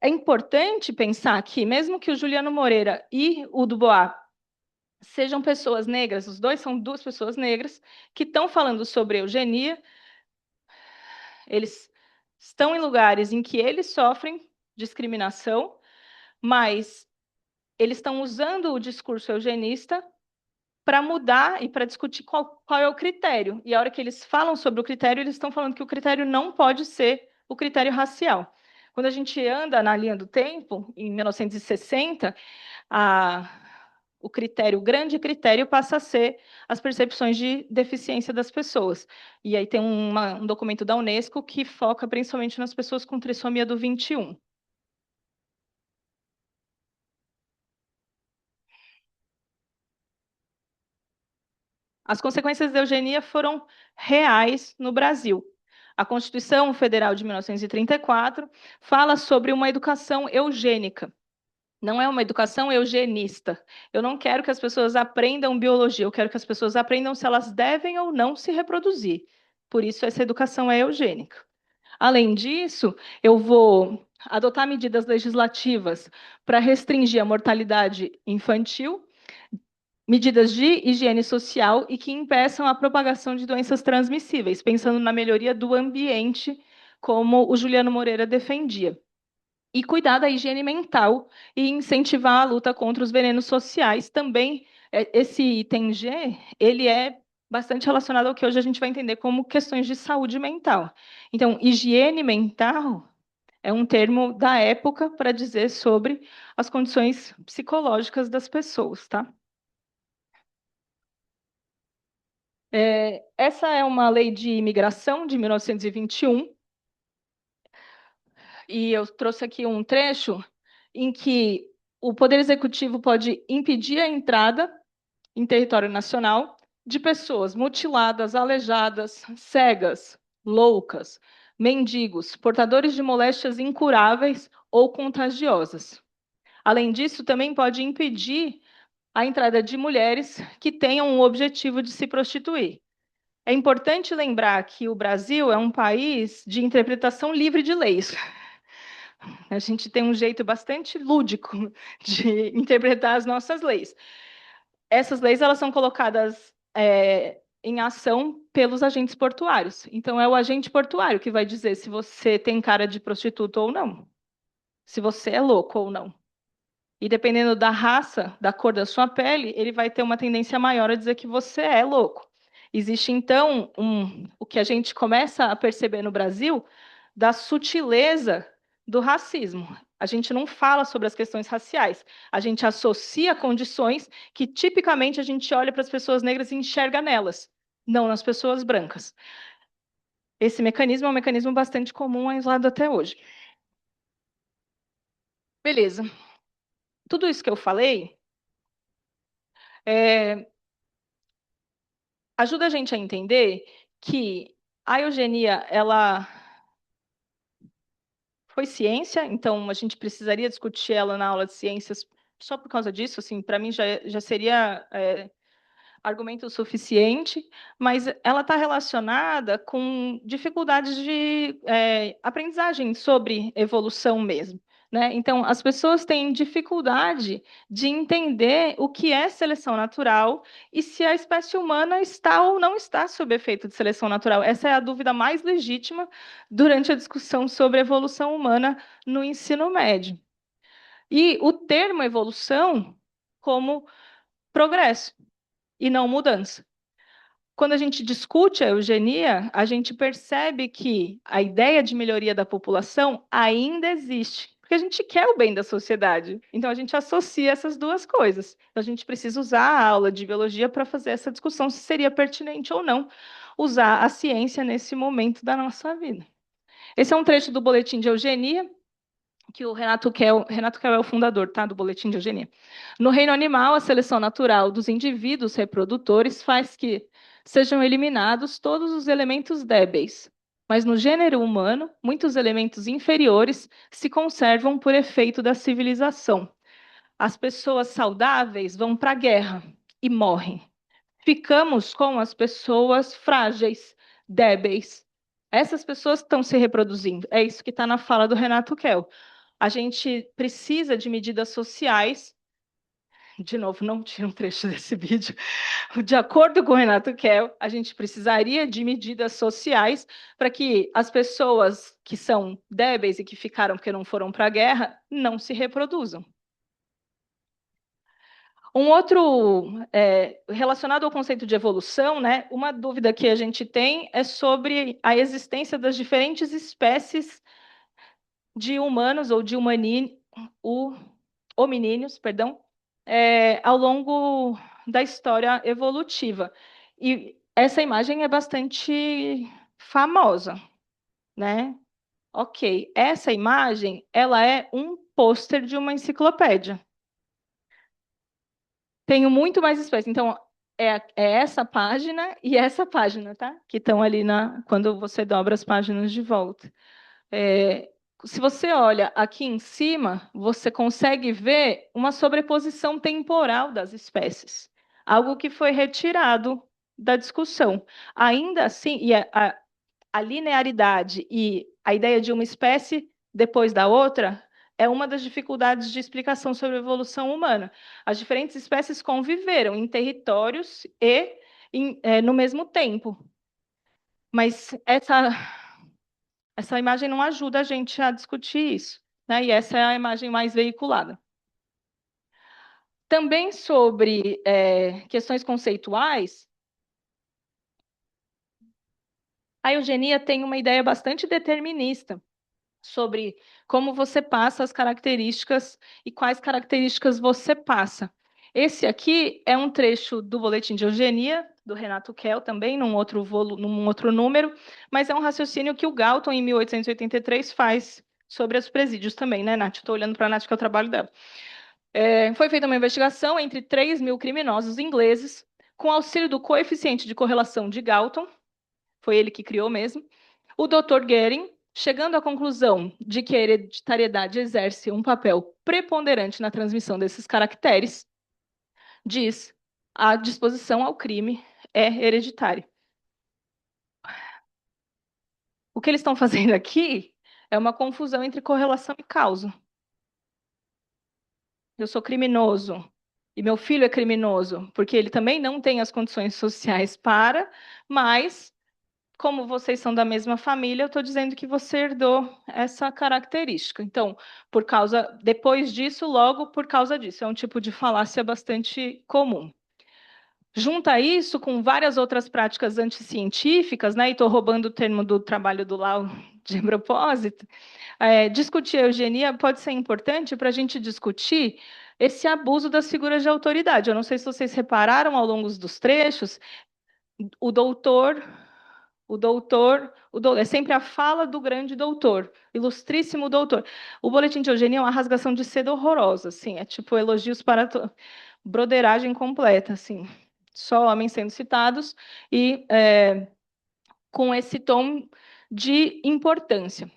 É importante pensar que, mesmo que o Juliano Moreira e o Dubois sejam pessoas negras, os dois são duas pessoas negras, que estão falando sobre eugenia, eles estão em lugares em que eles sofrem discriminação, mas eles estão usando o discurso eugenista para mudar e para discutir qual é o critério. E a hora que eles falam sobre o critério, eles estão falando que o critério não pode ser o critério racial. Quando a gente anda na linha do tempo, em 1960, o grande critério passa a ser as percepções de deficiência das pessoas. E aí tem um documento da Unesco que foca principalmente nas pessoas com trissomia do 21. As consequências da eugenia foram reais no Brasil. A Constituição Federal de 1934 fala sobre uma educação eugênica. Não é uma educação eugenista. Eu não quero que as pessoas aprendam biologia, eu quero que as pessoas aprendam se elas devem ou não se reproduzir. Por isso, essa educação é eugênica. Além disso, eu vou adotar medidas legislativas para restringir a mortalidade infantil, medidas de higiene social e que impeçam a propagação de doenças transmissíveis, pensando na melhoria do ambiente, como o Juliano Moreira defendia. E cuidar da higiene mental e incentivar a luta contra os venenos sociais. Também, esse item G, ele é bastante relacionado ao que hoje a gente vai entender como questões de saúde mental. Então, higiene mental é um termo da época para dizer sobre as condições psicológicas das pessoas, tá? Essa é uma lei de imigração de 1921, e eu trouxe aqui um trecho em que o Poder Executivo pode impedir a entrada em território nacional de pessoas mutiladas, aleijadas, cegas, loucas, mendigos, portadores de moléstias incuráveis ou contagiosas. Além disso, também pode impedir a entrada de mulheres que tenham o objetivo de se prostituir. É importante lembrar que o Brasil é um país de interpretação livre de leis. A gente tem um jeito bastante lúdico de interpretar as nossas leis. Essas leis elas são colocadas em ação pelos agentes portuários. Então, é o agente portuário que vai dizer se você tem cara de prostituta ou não, se você é louco ou não. E dependendo da raça, da cor da sua pele, ele vai ter uma tendência maior a dizer que você é louco. Existe, então, o que a gente começa a perceber no Brasil da sutileza do racismo. A gente não fala sobre as questões raciais, a gente associa condições que tipicamente a gente olha para as pessoas negras e enxerga nelas, não nas pessoas brancas. Esse mecanismo é um mecanismo bastante comum ainda até hoje. Beleza. Tudo isso que eu falei ajuda a gente a entender que a eugenia, ela foi ciência, então a gente precisaria discutir ela na aula de ciências só por causa disso, assim, para mim já seria argumento suficiente, mas ela está relacionada com dificuldades de aprendizagem sobre evolução mesmo. né? Então, as pessoas têm dificuldade de entender o que é seleção natural e se a espécie humana está ou não está sob efeito de seleção natural. Essa é a dúvida mais legítima durante a discussão sobre evolução humana no ensino médio. E o termo evolução como progresso e não mudança. Quando a gente discute a eugenia, a gente percebe que a ideia de melhoria da população ainda existe, porque a gente quer o bem da sociedade. Então, a gente associa essas duas coisas. Então, a gente precisa usar a aula de biologia para fazer essa discussão se seria pertinente ou não usar a ciência nesse momento da nossa vida. Esse é um trecho do Boletim de Eugenia, que o Renato Kell é o fundador, tá, do Boletim de Eugenia. No reino animal, a seleção natural dos indivíduos reprodutores faz que sejam eliminados todos os elementos débeis, mas no gênero humano, muitos elementos inferiores se conservam por efeito da civilização. As pessoas saudáveis vão para a guerra e morrem. Ficamos com as pessoas frágeis, débeis. Essas pessoas estão se reproduzindo. É isso que está na fala do Renato Kell. A gente precisa de medidas sociais. De novo, não tira um trecho desse vídeo. De acordo com o Renato Kell, a gente precisaria de medidas sociais para que as pessoas que são débeis e que ficaram porque não foram para a guerra não se reproduzam. Um outro, relacionado ao conceito de evolução, né, uma dúvida que a gente tem é sobre a existência das diferentes espécies de humanos ou de hominíneos, perdão, ao longo da história evolutiva. E essa imagem é bastante famosa, né? Ok, essa imagem ela é um pôster de uma enciclopédia. Tenho muito mais espécies. Então, é essa página e essa página, tá? Que estão ali quando você dobra as páginas de volta. Se você olha aqui em cima, você consegue ver uma sobreposição temporal das espécies, algo que foi retirado da discussão. Ainda assim, a linearidade e a ideia de uma espécie depois da outra é uma das dificuldades de explicação sobre a evolução humana. As diferentes espécies conviveram em territórios e no mesmo tempo. Mas essa imagem não ajuda a gente a discutir isso, né? E essa é a imagem mais veiculada. Também sobre questões conceituais, a eugenia tem uma ideia bastante determinista sobre como você passa as características e quais características você passa. Esse aqui é um trecho do Boletim de Eugenia, do Renato Kell, também, num outro número, mas é um raciocínio que o Galton, em 1883, faz sobre os presídios também, né, Nath? Estou olhando para a Nath, que é o trabalho dela. Foi feita uma investigação entre 3.000 criminosos ingleses, com auxílio do coeficiente de correlação de Galton, foi ele que criou mesmo, o Dr. Goering, chegando à conclusão de que a hereditariedade exerce um papel preponderante na transmissão desses caracteres, diz a disposição ao crime é hereditária. O que eles estão fazendo aqui é uma confusão entre correlação e causa. Eu sou criminoso e meu filho é criminoso, porque ele também não tem as condições sociais para, mas como vocês são da mesma família, eu estou dizendo que você herdou essa característica. Então, depois disso, logo por causa disso. É um tipo de falácia bastante comum. Junta isso com várias outras práticas anticientíficas, né? E estou roubando o termo do trabalho do Lau de propósito. Discutir a eugenia pode ser importante para a gente discutir esse abuso das figuras de autoridade. Eu não sei se vocês repararam ao longo dos trechos, o doutor, é sempre a fala do grande doutor, ilustríssimo doutor. O boletim de eugenia é uma rasgação de seda horrorosa, assim, é tipo elogios para broderagem completa, assim, só homens sendo citados e com esse tom de importância.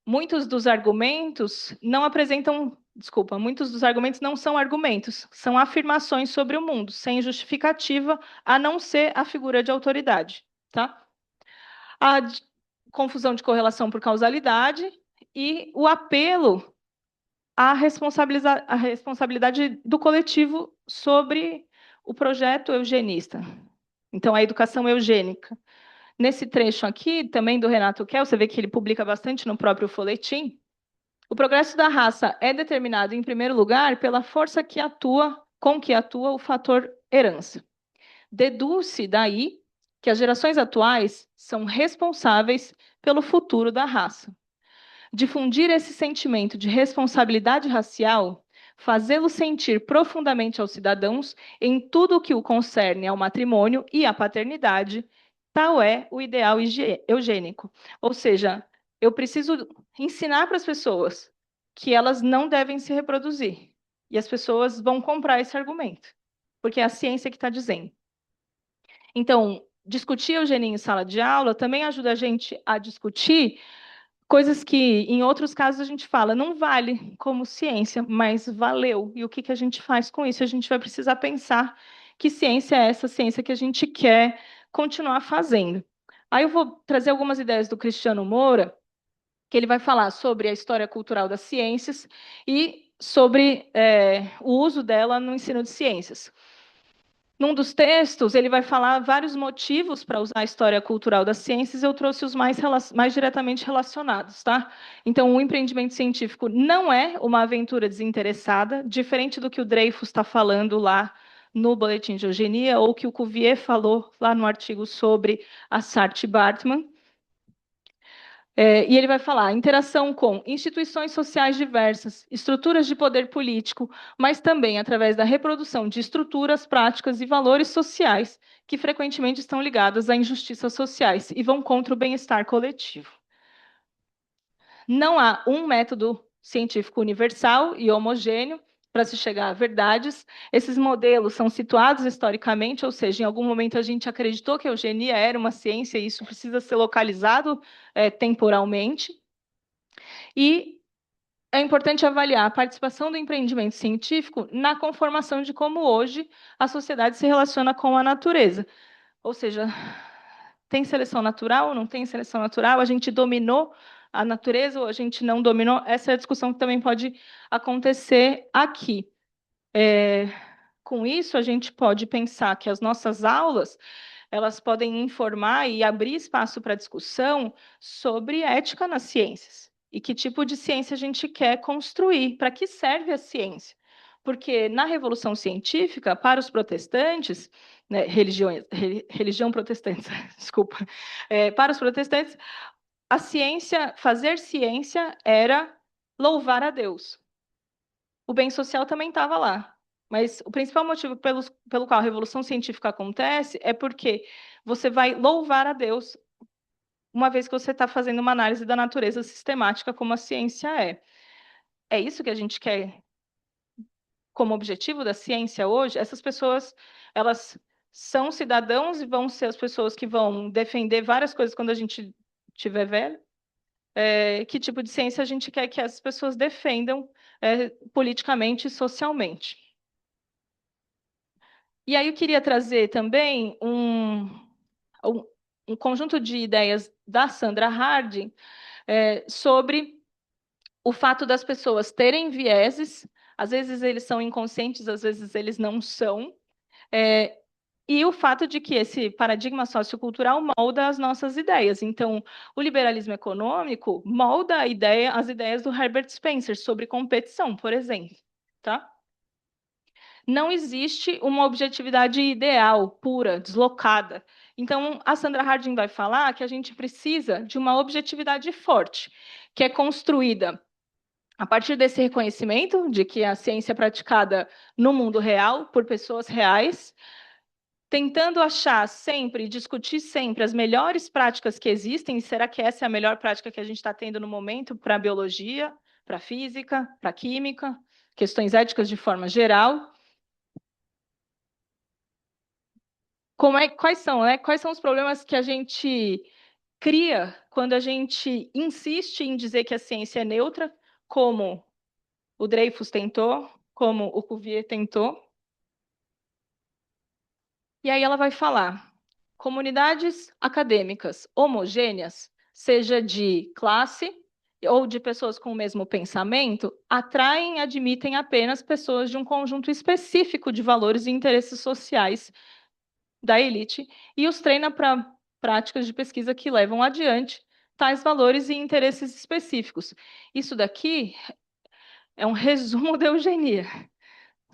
Muitos dos argumentos não são argumentos, são afirmações sobre o mundo, sem justificativa, a não ser a figura de autoridade, tá? A confusão de correlação por causalidade e o apelo à responsabilidade do coletivo sobre o projeto eugenista. Então, a educação eugênica. Nesse trecho aqui, também do Renato Kell, você vê que ele publica bastante no próprio folhetim. O progresso da raça é determinado, em primeiro lugar, pela força com que atua o fator herança. Deduz-se daí que as gerações atuais são responsáveis pelo futuro da raça. Difundir esse sentimento de responsabilidade racial, fazê-lo sentir profundamente aos cidadãos em tudo o que o concerne ao matrimônio e à paternidade, tal é o ideal eugênico. Ou seja, eu preciso ensinar para as pessoas que elas não devem se reproduzir. E as pessoas vão comprar esse argumento, porque é a ciência que está dizendo. Então, discutir eugenia em sala de aula também ajuda a gente a discutir coisas que, em outros casos, a gente fala, não vale como ciência, mas valeu. E o que a gente faz com isso? A gente vai precisar pensar que ciência é essa ciência que a gente quer continuar fazendo. Aí eu vou trazer algumas ideias do Cristiano Moura, que ele vai falar sobre a história cultural das ciências e sobre o uso dela no ensino de ciências. Num dos textos, ele vai falar vários motivos para usar a história cultural das ciências, eu trouxe os mais diretamente relacionados, tá? Então, o empreendimento científico não é uma aventura desinteressada, diferente do que o Dreyfus está falando lá no Boletim de Eugenia, ou que o Cuvier falou lá no artigo sobre a Saartjie-Baartman. E ele vai falar interação com instituições sociais diversas, estruturas de poder político, mas também através da reprodução de estruturas, práticas e valores sociais que frequentemente estão ligadas a injustiças sociais e vão contra o bem-estar coletivo. Não há um método científico universal e homogêneo para se chegar a verdades. Esses modelos são situados historicamente, ou seja, em algum momento a gente acreditou que a eugenia era uma ciência e isso precisa ser localizado temporalmente. E é importante avaliar a participação do empreendimento científico na conformação de como hoje a sociedade se relaciona com a natureza. Ou seja, tem seleção natural, não tem seleção natural? A gente dominou a natureza ou a gente não dominou? Essa é a discussão que também pode acontecer aqui. Com isso, a gente pode pensar que as nossas aulas elas podem informar e abrir espaço para discussão sobre ética nas ciências e que tipo de ciência a gente quer construir, para que serve a ciência. Porque na Revolução Científica, para os protestantes, né, religião protestante, desculpa, para os protestantes, a ciência, fazer ciência era louvar a Deus. O bem social também estava lá. Mas o principal motivo pelo qual a revolução científica acontece é porque você vai louvar a Deus uma vez que você está fazendo uma análise da natureza sistemática, como a ciência é. É isso que a gente quer como objetivo da ciência hoje? Essas pessoas, elas são cidadãos e vão ser as pessoas que vão defender várias coisas quando a gente tiver velho? Que tipo de ciência a gente quer que as pessoas defendam politicamente e socialmente? E aí eu queria trazer também um conjunto de ideias da Sandra Harding sobre o fato das pessoas terem vieses, às vezes eles são inconscientes, às vezes eles não são, e o fato de que esse paradigma sociocultural molda as nossas ideias. Então, o liberalismo econômico molda as ideias do Herbert Spencer sobre competição, por exemplo, tá? Não existe uma objetividade ideal, pura, deslocada. Então, a Sandra Harding vai falar que a gente precisa de uma objetividade forte, que é construída a partir desse reconhecimento de que a ciência é praticada no mundo real, por pessoas reais, tentando achar sempre, discutir sempre as melhores práticas que existem, e será que essa é a melhor prática que a gente está tendo no momento para a biologia, para a física, para a química, questões éticas de forma geral. Quais são os problemas que a gente cria quando a gente insiste em dizer que a ciência é neutra, como o Dreyfus tentou, como o Cuvier tentou? E aí ela vai falar: comunidades acadêmicas homogêneas, seja de classe, ou de pessoas com o mesmo pensamento, atraem e admitem apenas pessoas de um conjunto específico de valores e interesses sociais da elite e os treina para práticas de pesquisa que levam adiante tais valores e interesses específicos. Isso daqui é um resumo da eugenia.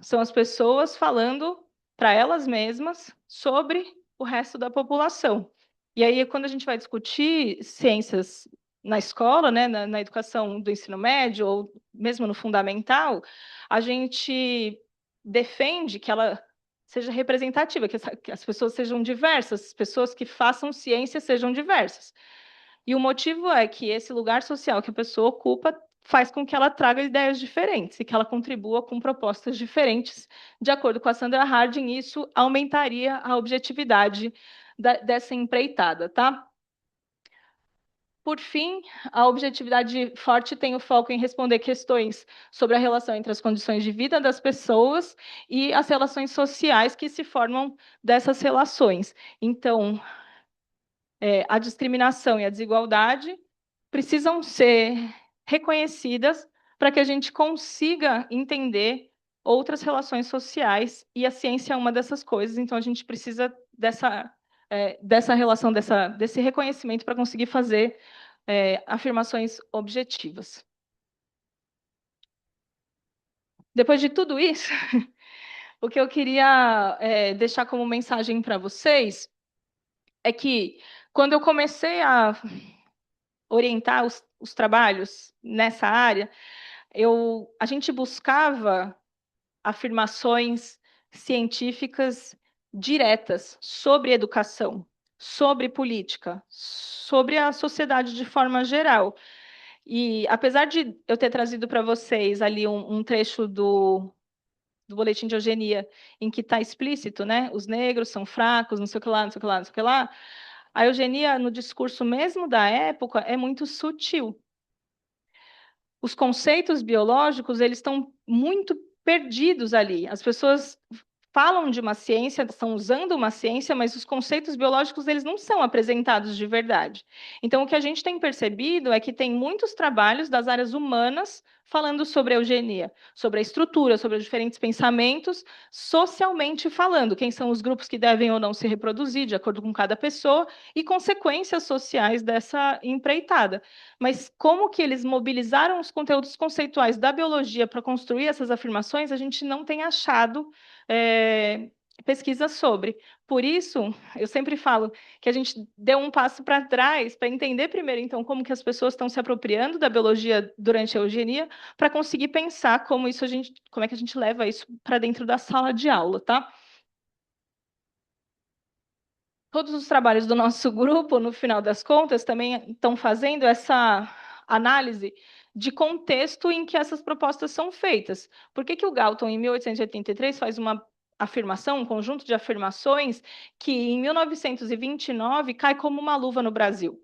São as pessoas falando para elas mesmas sobre o resto da população. E aí, quando a gente vai discutir ciências na escola, né, na educação do ensino médio, ou mesmo no fundamental, a gente defende que ela seja representativa, que as pessoas sejam diversas, as pessoas que façam ciência sejam diversas. E o motivo é que esse lugar social que a pessoa ocupa faz com que ela traga ideias diferentes e que ela contribua com propostas diferentes. De acordo com a Sandra Harding, isso aumentaria a objetividade dessa empreitada, tá? Por fim, a objetividade forte tem o foco em responder questões sobre a relação entre as condições de vida das pessoas e as relações sociais que se formam dessas relações. Então, a discriminação e a desigualdade precisam ser reconhecidas para que a gente consiga entender outras relações sociais, e a ciência é uma dessas coisas, então a gente precisa dessa relação, desse reconhecimento para conseguir fazer afirmações objetivas. Depois de tudo isso, o que eu queria deixar como mensagem para vocês é que, quando eu comecei a orientar os trabalhos nessa área, a gente buscava afirmações científicas diretas sobre educação, sobre política, sobre a sociedade de forma geral. E, apesar de eu ter trazido para vocês ali um trecho do boletim de eugenia, em que está explícito, né? Os negros são fracos, não sei o que lá, não sei o que lá, não sei o que lá. A eugenia, no discurso mesmo da época, é muito sutil. Os conceitos biológicos, eles estão muito perdidos ali. As pessoas falam de uma ciência, estão usando uma ciência, mas os conceitos biológicos, eles não são apresentados de verdade. Então, o que a gente tem percebido é que tem muitos trabalhos das áreas humanas falando sobre a eugenia, sobre a estrutura, sobre os diferentes pensamentos, socialmente falando, quem são os grupos que devem ou não se reproduzir, de acordo com cada pessoa, e consequências sociais dessa empreitada. Mas como que eles mobilizaram os conteúdos conceituais da biologia para construir essas afirmações, a gente não tem achado pesquisa sobre. Por isso, eu sempre falo que a gente deu um passo para trás para entender primeiro, então, como que as pessoas estão se apropriando da biologia durante a eugenia, para conseguir pensar como é que a gente leva isso para dentro da sala de aula, tá? Todos os trabalhos do nosso grupo, no final das contas, também estão fazendo essa análise de contexto em que essas propostas são feitas. Por que o Galton, em 1883, faz uma afirmação, um conjunto de afirmações, que em 1929 cai como uma luva no Brasil?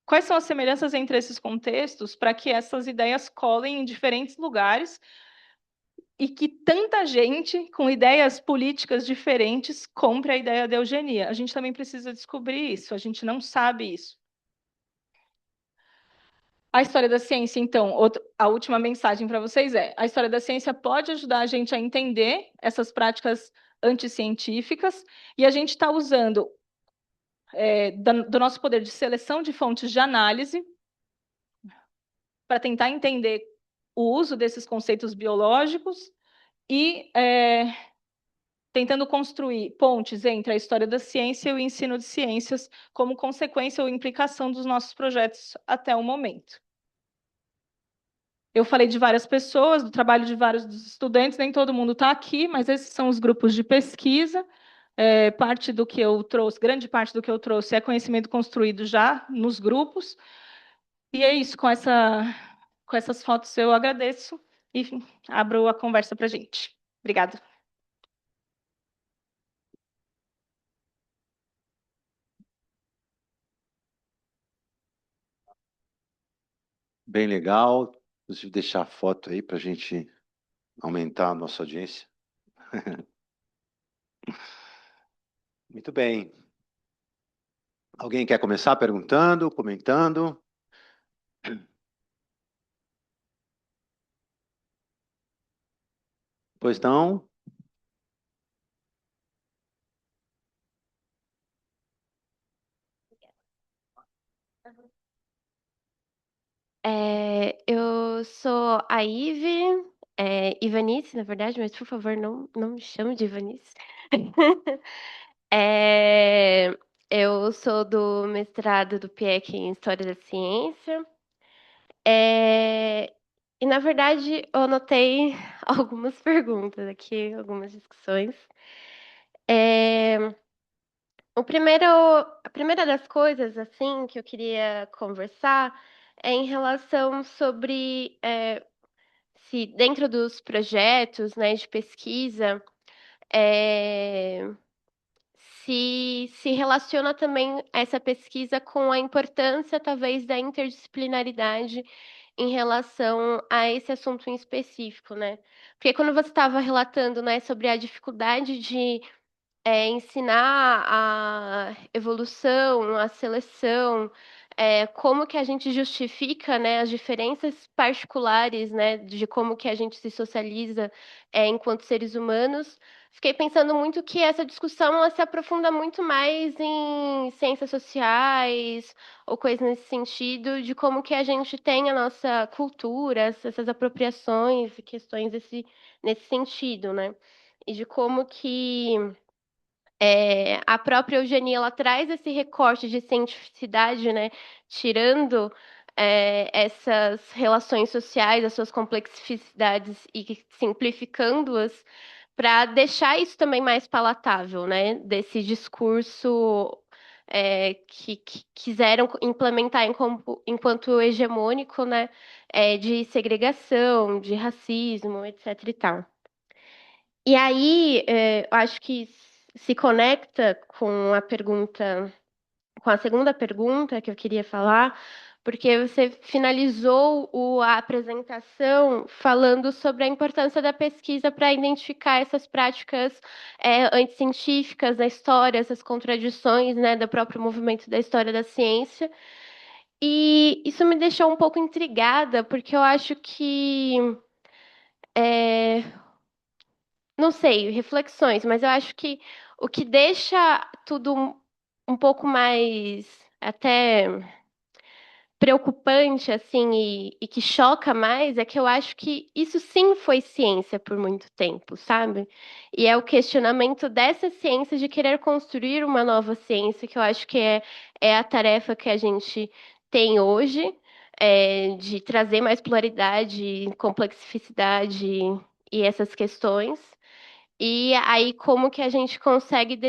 Quais são as semelhanças entre esses contextos para que essas ideias colhem em diferentes lugares e que tanta gente com ideias políticas diferentes compre a ideia da eugenia? A gente também precisa descobrir isso, a gente não sabe isso. A história da ciência, então, a última mensagem para vocês é: a história da ciência pode ajudar a gente a entender essas práticas anticientíficas, e a gente está usando do nosso poder de seleção de fontes de análise para tentar entender o uso desses conceitos biológicos e tentando construir pontes entre a história da ciência e o ensino de ciências como consequência ou implicação dos nossos projetos até o momento. Eu falei de várias pessoas, do trabalho de vários dos estudantes, nem todo mundo está aqui, mas esses são os grupos de pesquisa. Parte do que eu trouxe, grande parte do que eu trouxe é conhecimento construído já nos grupos. E é isso, com essas fotos eu agradeço e abro a conversa para a gente. Obrigada. Bem legal. Inclusive, deixar a foto aí para a gente aumentar a nossa audiência. Muito bem. Alguém quer começar perguntando, comentando? Pois não? Eu sou a Ive, Ivanice, na verdade, mas por favor, não me chame de Ivanice. É, eu sou do mestrado do PIEC em História da Ciência. É, e, na verdade, eu anotei algumas perguntas aqui, algumas discussões. É, a primeira das coisas, assim, que eu queria conversar é em relação sobre se dentro dos projetos, né, de pesquisa, é, se relaciona também essa pesquisa com a importância, talvez, da interdisciplinaridade em relação a esse assunto em específico, né? Porque quando você estava relatando, né, sobre a dificuldade de ensinar a evolução, a seleção, como que a gente justifica, né, as diferenças particulares, né, de como que a gente se socializa, enquanto seres humanos. Fiquei pensando muito que essa discussão ela se aprofunda muito mais em ciências sociais ou coisas nesse sentido, de como que a gente tem a nossa cultura, essas apropriações e questões nesse sentido, né? E de como que a própria eugenia ela traz esse recorte de cientificidade, né, tirando essas relações sociais, as suas complexicidades e simplificando-as para deixar isso também mais palatável, né, desse discurso que quiseram implementar enquanto hegemônico, né, de segregação, de racismo, etc. e tal. E aí, eu acho que se conecta com a pergunta, com a segunda pergunta que eu queria falar, porque você finalizou a apresentação falando sobre a importância da pesquisa para identificar essas práticas anticientíficas na história, essas contradições, né, do próprio movimento da história da ciência. E isso me deixou um pouco intrigada, porque eu acho que é, não sei, reflexões, mas eu acho que o que deixa tudo um pouco mais até preocupante, assim, e que choca mais, é que eu acho que isso sim foi ciência por muito tempo, sabe? E é o questionamento dessa ciência de querer construir uma nova ciência, que eu acho que é a tarefa que a gente tem hoje, de trazer mais pluralidade, complexicidade e essas questões. E aí, como que a gente consegue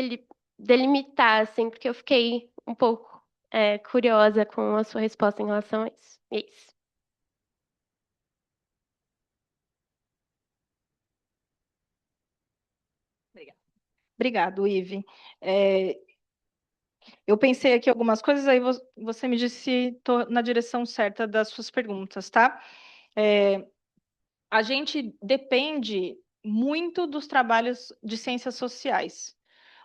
delimitar, assim, porque eu fiquei um pouco curiosa com a sua resposta em relação a isso. É isso. Obrigada. Obrigado, Ive. É, eu pensei aqui algumas coisas, aí você me disse se estou na direção certa das suas perguntas, tá? É, a gente depende muito dos trabalhos de ciências sociais.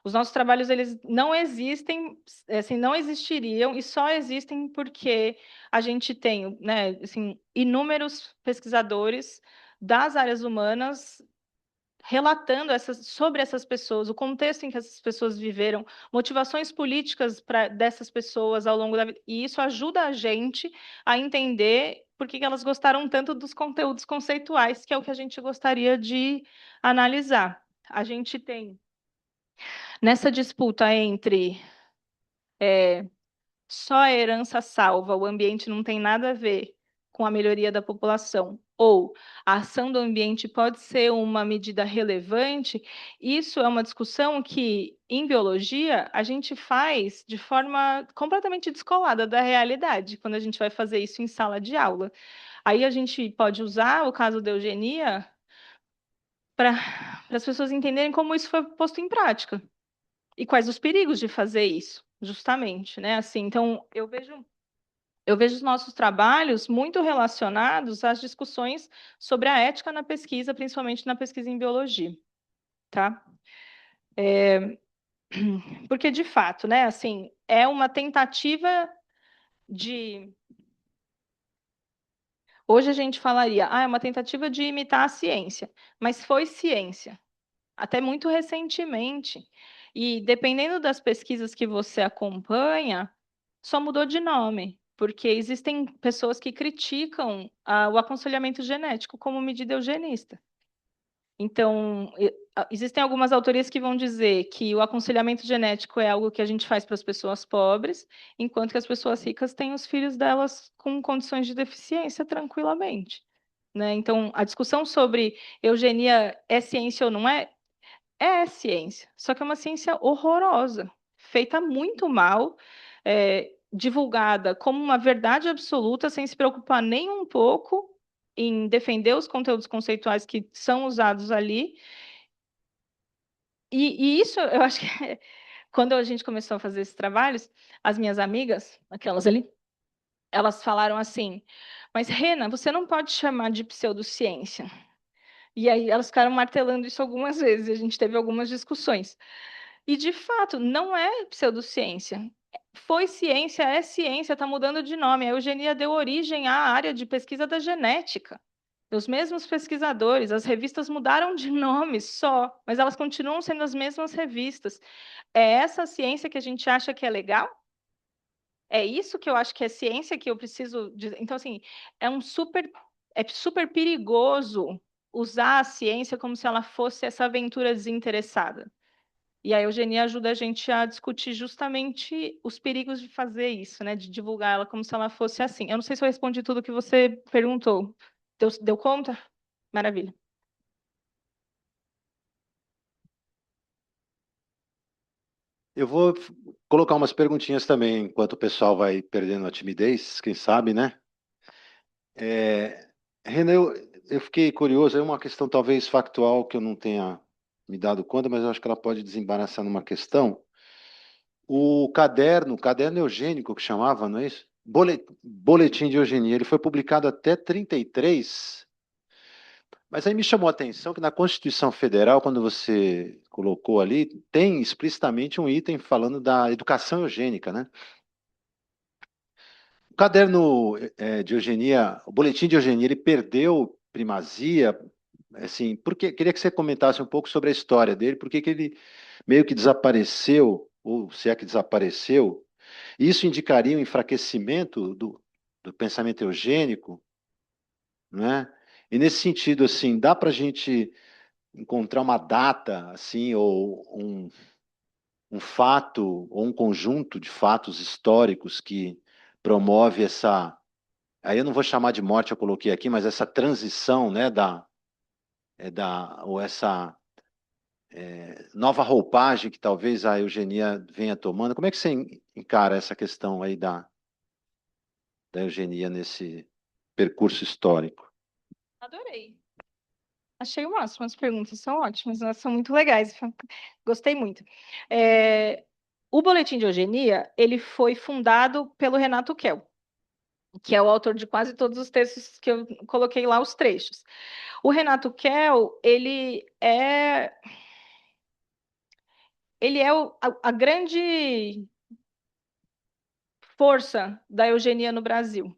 Os nossos trabalhos, eles não existem, assim, não existiriam e só existem porque a gente tem, né, assim, inúmeros pesquisadores das áreas humanas relatando sobre essas pessoas, o contexto em que essas pessoas viveram, motivações políticas dessas pessoas ao longo da vida. E isso ajuda a gente a entender por que elas gostaram tanto dos conteúdos conceituais, que é o que a gente gostaria de analisar. A gente tem nessa disputa entre só a herança salva, o ambiente não tem nada a ver com a melhoria da população, ou a ação do ambiente pode ser uma medida relevante, isso é uma discussão que, em biologia, a gente faz de forma completamente descolada da realidade, quando a gente vai fazer isso em sala de aula. Aí a gente pode usar o caso da eugenia para as pessoas entenderem como isso foi posto em prática e quais os perigos de fazer isso, justamente, né? Assim, então eu vejo os nossos trabalhos muito relacionados às discussões sobre a ética na pesquisa, principalmente na pesquisa em biologia, tá? Porque, de fato, né, assim, é uma tentativa de Hoje a gente falaria, é uma tentativa de imitar a ciência, mas foi ciência, até muito recentemente. E dependendo das pesquisas que você acompanha, só mudou de nome, porque existem pessoas que criticam o aconselhamento genético como medida eugenista. Então, existem algumas autorias que vão dizer que o aconselhamento genético é algo que a gente faz para as pessoas pobres, enquanto que as pessoas ricas têm os filhos delas com condições de deficiência tranquilamente, né? Então, a discussão sobre eugenia é ciência ou não é, é ciência, só que é uma ciência horrorosa, feita muito mal, divulgada como uma verdade absoluta, sem se preocupar nem um pouco em defender os conteúdos conceituais que são usados ali. E isso, eu acho que quando a gente começou a fazer esses trabalhos, as minhas amigas, aquelas ali, elas falaram assim: mas Rena, você não pode chamar de pseudociência. E aí elas ficaram martelando isso algumas vezes, a gente teve algumas discussões. E, de fato, não é pseudociência. Foi ciência, é ciência, está mudando de nome. A eugenia deu origem à área de pesquisa da genética. Os mesmos pesquisadores, as revistas mudaram de nome só, mas elas continuam sendo as mesmas revistas. É essa ciência que a gente acha que é legal? É isso que eu acho que é ciência que eu preciso dizer. Então, assim, é super perigoso usar a ciência como se ela fosse essa aventura desinteressada. E a eugenia ajuda a gente a discutir justamente os perigos de fazer isso, né? De divulgar ela como se ela fosse assim. Eu não sei se eu respondi tudo que você perguntou. Deu conta? Maravilha. Eu vou colocar umas perguntinhas também, enquanto o pessoal vai perdendo a timidez, quem sabe, né? Renan, eu fiquei curioso, é uma questão talvez factual que eu não tenha me dado conta, mas eu acho que ela pode desembaraçar numa questão. O caderno eugênico que chamava, não é isso? Boletim de Eugenia, ele foi publicado até 33, mas aí me chamou a atenção que na Constituição Federal, quando você colocou ali, tem explicitamente um item falando da educação eugênica, né? O caderno de eugenia, o boletim de eugenia, ele perdeu primazia, assim, porque queria que você comentasse um pouco sobre a história dele, porque que ele meio que desapareceu, ou se é que desapareceu. Isso indicaria um enfraquecimento do pensamento eugênico, né? E nesse sentido, assim, dá para a gente encontrar uma data, assim, ou um fato, ou um conjunto de fatos históricos que promove essa, aí eu não vou chamar de morte, eu coloquei aqui, mas essa transição, né, ou essa nova roupagem que talvez a eugenia venha tomando. Como é que você encara essa questão aí da eugenia nesse percurso histórico? Adorei. Achei o máximo, as perguntas são ótimas, elas são muito legais, gostei muito. O Boletim de Eugenia, ele foi fundado pelo Renato Kell, que é o autor de quase todos os textos que eu coloquei lá, os trechos. O Renato Kell, ele é a grande força da eugenia no Brasil.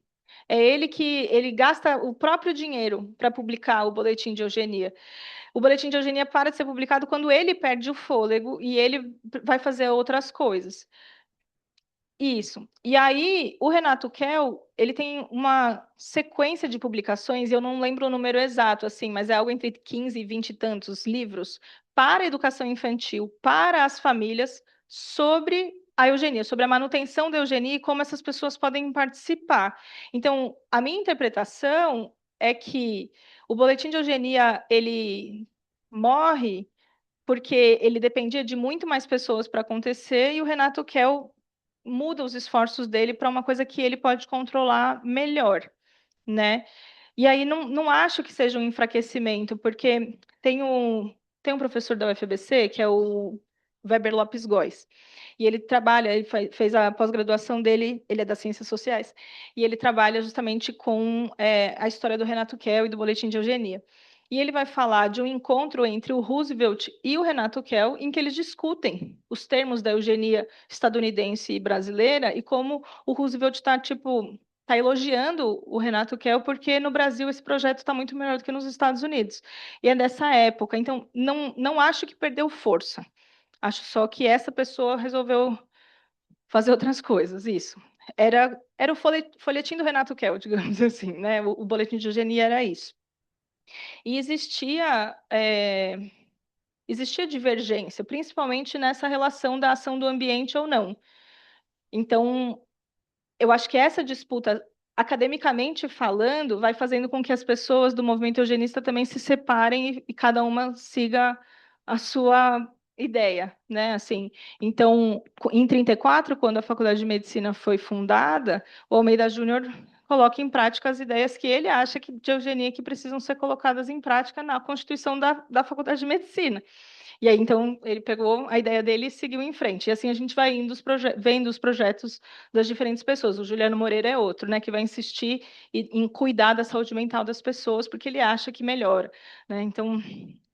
É ele que ele gasta o próprio dinheiro para publicar o Boletim de Eugenia. O Boletim de Eugenia para de ser publicado quando ele perde o fôlego e ele vai fazer outras coisas. Isso. E aí, o Renato Kell, ele tem uma sequência de publicações, e eu não lembro o número exato, assim, mas é algo entre 15 e 20 e tantos livros para a educação infantil, para as famílias, sobre a eugenia, sobre a manutenção da eugenia e como essas pessoas podem participar. Então, a minha interpretação é que o boletim de eugenia, ele morre porque ele dependia de muito mais pessoas para acontecer, e o Renato Kell muda os esforços dele para uma coisa que ele pode controlar melhor, né? E aí não acho que seja um enfraquecimento, porque tem um professor da UFABC, que é o Weber Lopes Góes, e ele trabalha, ele fez a pós-graduação dele, ele é das Ciências Sociais, e ele trabalha justamente com a história do Renato Kell e do Boletim de Eugenia. E ele vai falar de um encontro entre o Roosevelt e o Renato Kell, em que eles discutem os termos da eugenia estadunidense e brasileira, e como o Roosevelt está, tipo, tá elogiando o Renato Kell, porque no Brasil esse projeto está muito melhor do que nos Estados Unidos. E é dessa época. Então, não acho que perdeu força. Acho só que essa pessoa resolveu fazer outras coisas, isso. Era o folhetim do Renato Kell, digamos assim, né? O boletim de eugenia era isso. E existia divergência, principalmente nessa relação da ação do ambiente ou não. Então, eu acho que essa disputa, academicamente falando, vai fazendo com que as pessoas do movimento eugenista também se separem e cada uma siga a sua ideia, né? Assim, então, em 34, quando a Faculdade de Medicina foi fundada, o Almeida Júnior coloca em prática as ideias que ele acha que, de eugenia que precisam ser colocadas em prática na Constituição da Faculdade de Medicina. E aí, então, ele pegou a ideia dele e seguiu em frente. E assim a gente vai vendo os projetos das diferentes pessoas. O Juliano Moreira é outro, né, que vai insistir em cuidar da saúde mental das pessoas, porque ele acha que melhora, né? Então,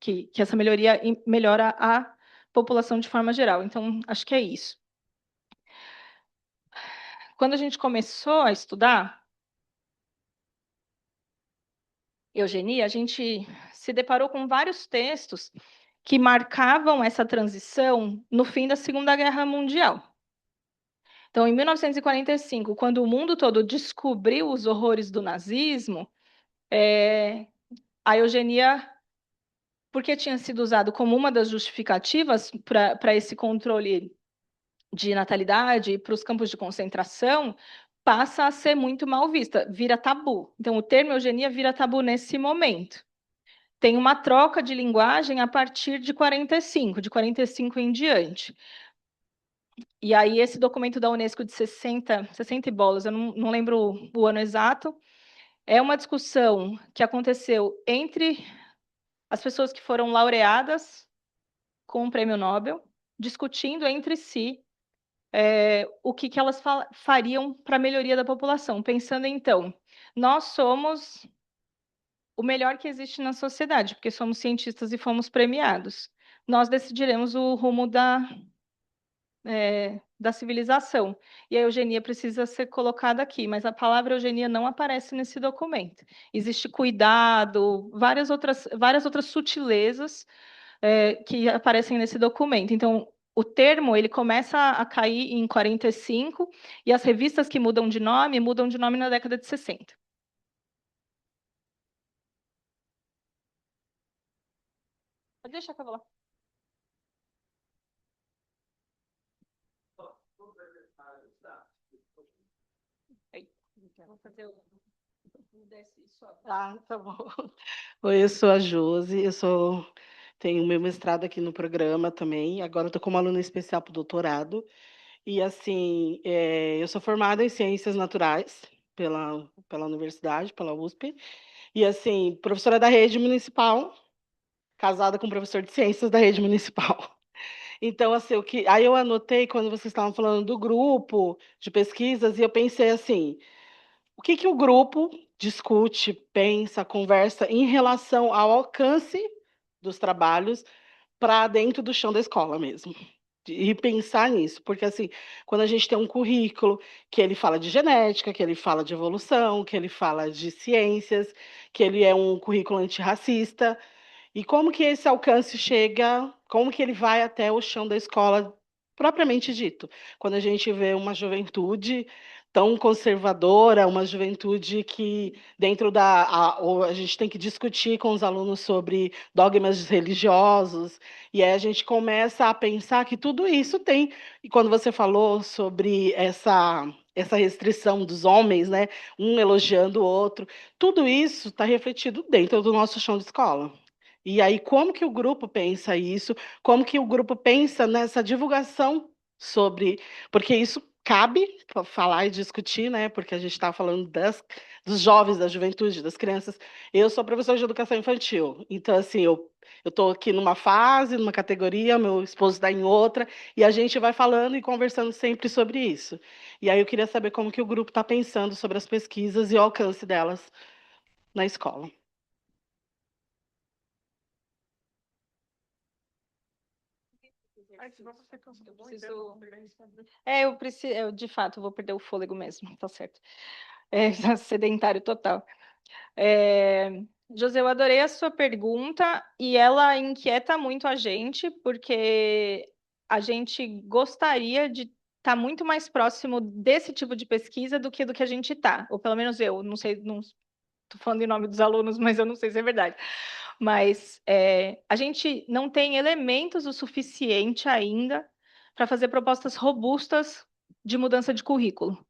que essa melhoria melhora a população de forma geral. Então, acho que é isso. Quando a gente começou a estudar eugenia, a gente se deparou com vários textos que marcavam essa transição no fim da Segunda Guerra Mundial. Então, em 1945, quando o mundo todo descobriu os horrores do nazismo, a eugenia, porque tinha sido usado como uma das justificativas para esse controle de natalidade e para os campos de concentração, passa a ser muito mal vista, vira tabu. Então, o termo eugenia vira tabu nesse momento. Tem uma troca de linguagem a partir de 45 em diante. E aí, esse documento da Unesco de 60 e bolas, eu não lembro o ano exato, é uma discussão que aconteceu entre as pessoas que foram laureadas com o prêmio Nobel, discutindo entre si o que elas fariam para a melhoria da população. Pensando, então, nós somos o melhor que existe na sociedade, porque somos cientistas e fomos premiados. Nós decidiremos o rumo da civilização. E a eugenia precisa ser colocada aqui, mas a palavra eugenia não aparece nesse documento. Existe cuidado, várias outras sutilezas que aparecem nesse documento. Então, o termo ele começa a cair em 45 e as revistas que mudam de nome na década de 60. Pode deixar que eu vou lá. Vou fazer tá bom. Oi, eu sou a Josi, tenho meu mestrado aqui no programa também, agora estou como aluna especial para o doutorado, e assim, eu sou formada em Ciências Naturais pela universidade, pela USP, e assim, professora da rede municipal, casada com professor de Ciências da rede municipal. Então, assim, aí eu anotei quando vocês estavam falando do grupo de pesquisas, e eu pensei assim, o que o grupo discute, pensa, conversa em relação ao alcance dos trabalhos para dentro do chão da escola mesmo? E pensar nisso, porque assim, quando a gente tem um currículo que ele fala de genética, que ele fala de evolução, que ele fala de ciências, que ele é um currículo antirracista, e como que esse alcance chega, como que ele vai até o chão da escola propriamente dito? Quando a gente vê uma juventude tão conservadora, uma juventude que dentro a gente tem que discutir com os alunos sobre dogmas religiosos, e aí a gente começa a pensar que tudo isso tem, e quando você falou sobre essa restrição dos homens, né, um elogiando o outro, tudo isso está refletido dentro do nosso chão de escola. E aí, como que o grupo pensa isso? Como que o grupo pensa nessa divulgação sobre. Porque isso cabe falar e discutir, né? Porque a gente está falando dos jovens, da juventude, das crianças. Eu sou professora de educação infantil, então, assim, eu estou aqui numa fase, numa categoria, meu esposo está em outra, e a gente vai falando e conversando sempre sobre isso. E aí eu queria saber como que o grupo está pensando sobre as pesquisas e o alcance delas na escola. Eu preciso. De fato, vou perder o fôlego mesmo, tá certo. É, sedentário total. É, José, eu adorei a sua pergunta e ela inquieta muito a gente, porque a gente gostaria de estar muito mais próximo desse tipo de pesquisa do que a gente está, ou pelo menos eu, não sei, não estou falando em nome dos alunos, mas eu não sei se é verdade. Mas a gente não tem elementos o suficiente ainda para fazer propostas robustas de mudança de currículo.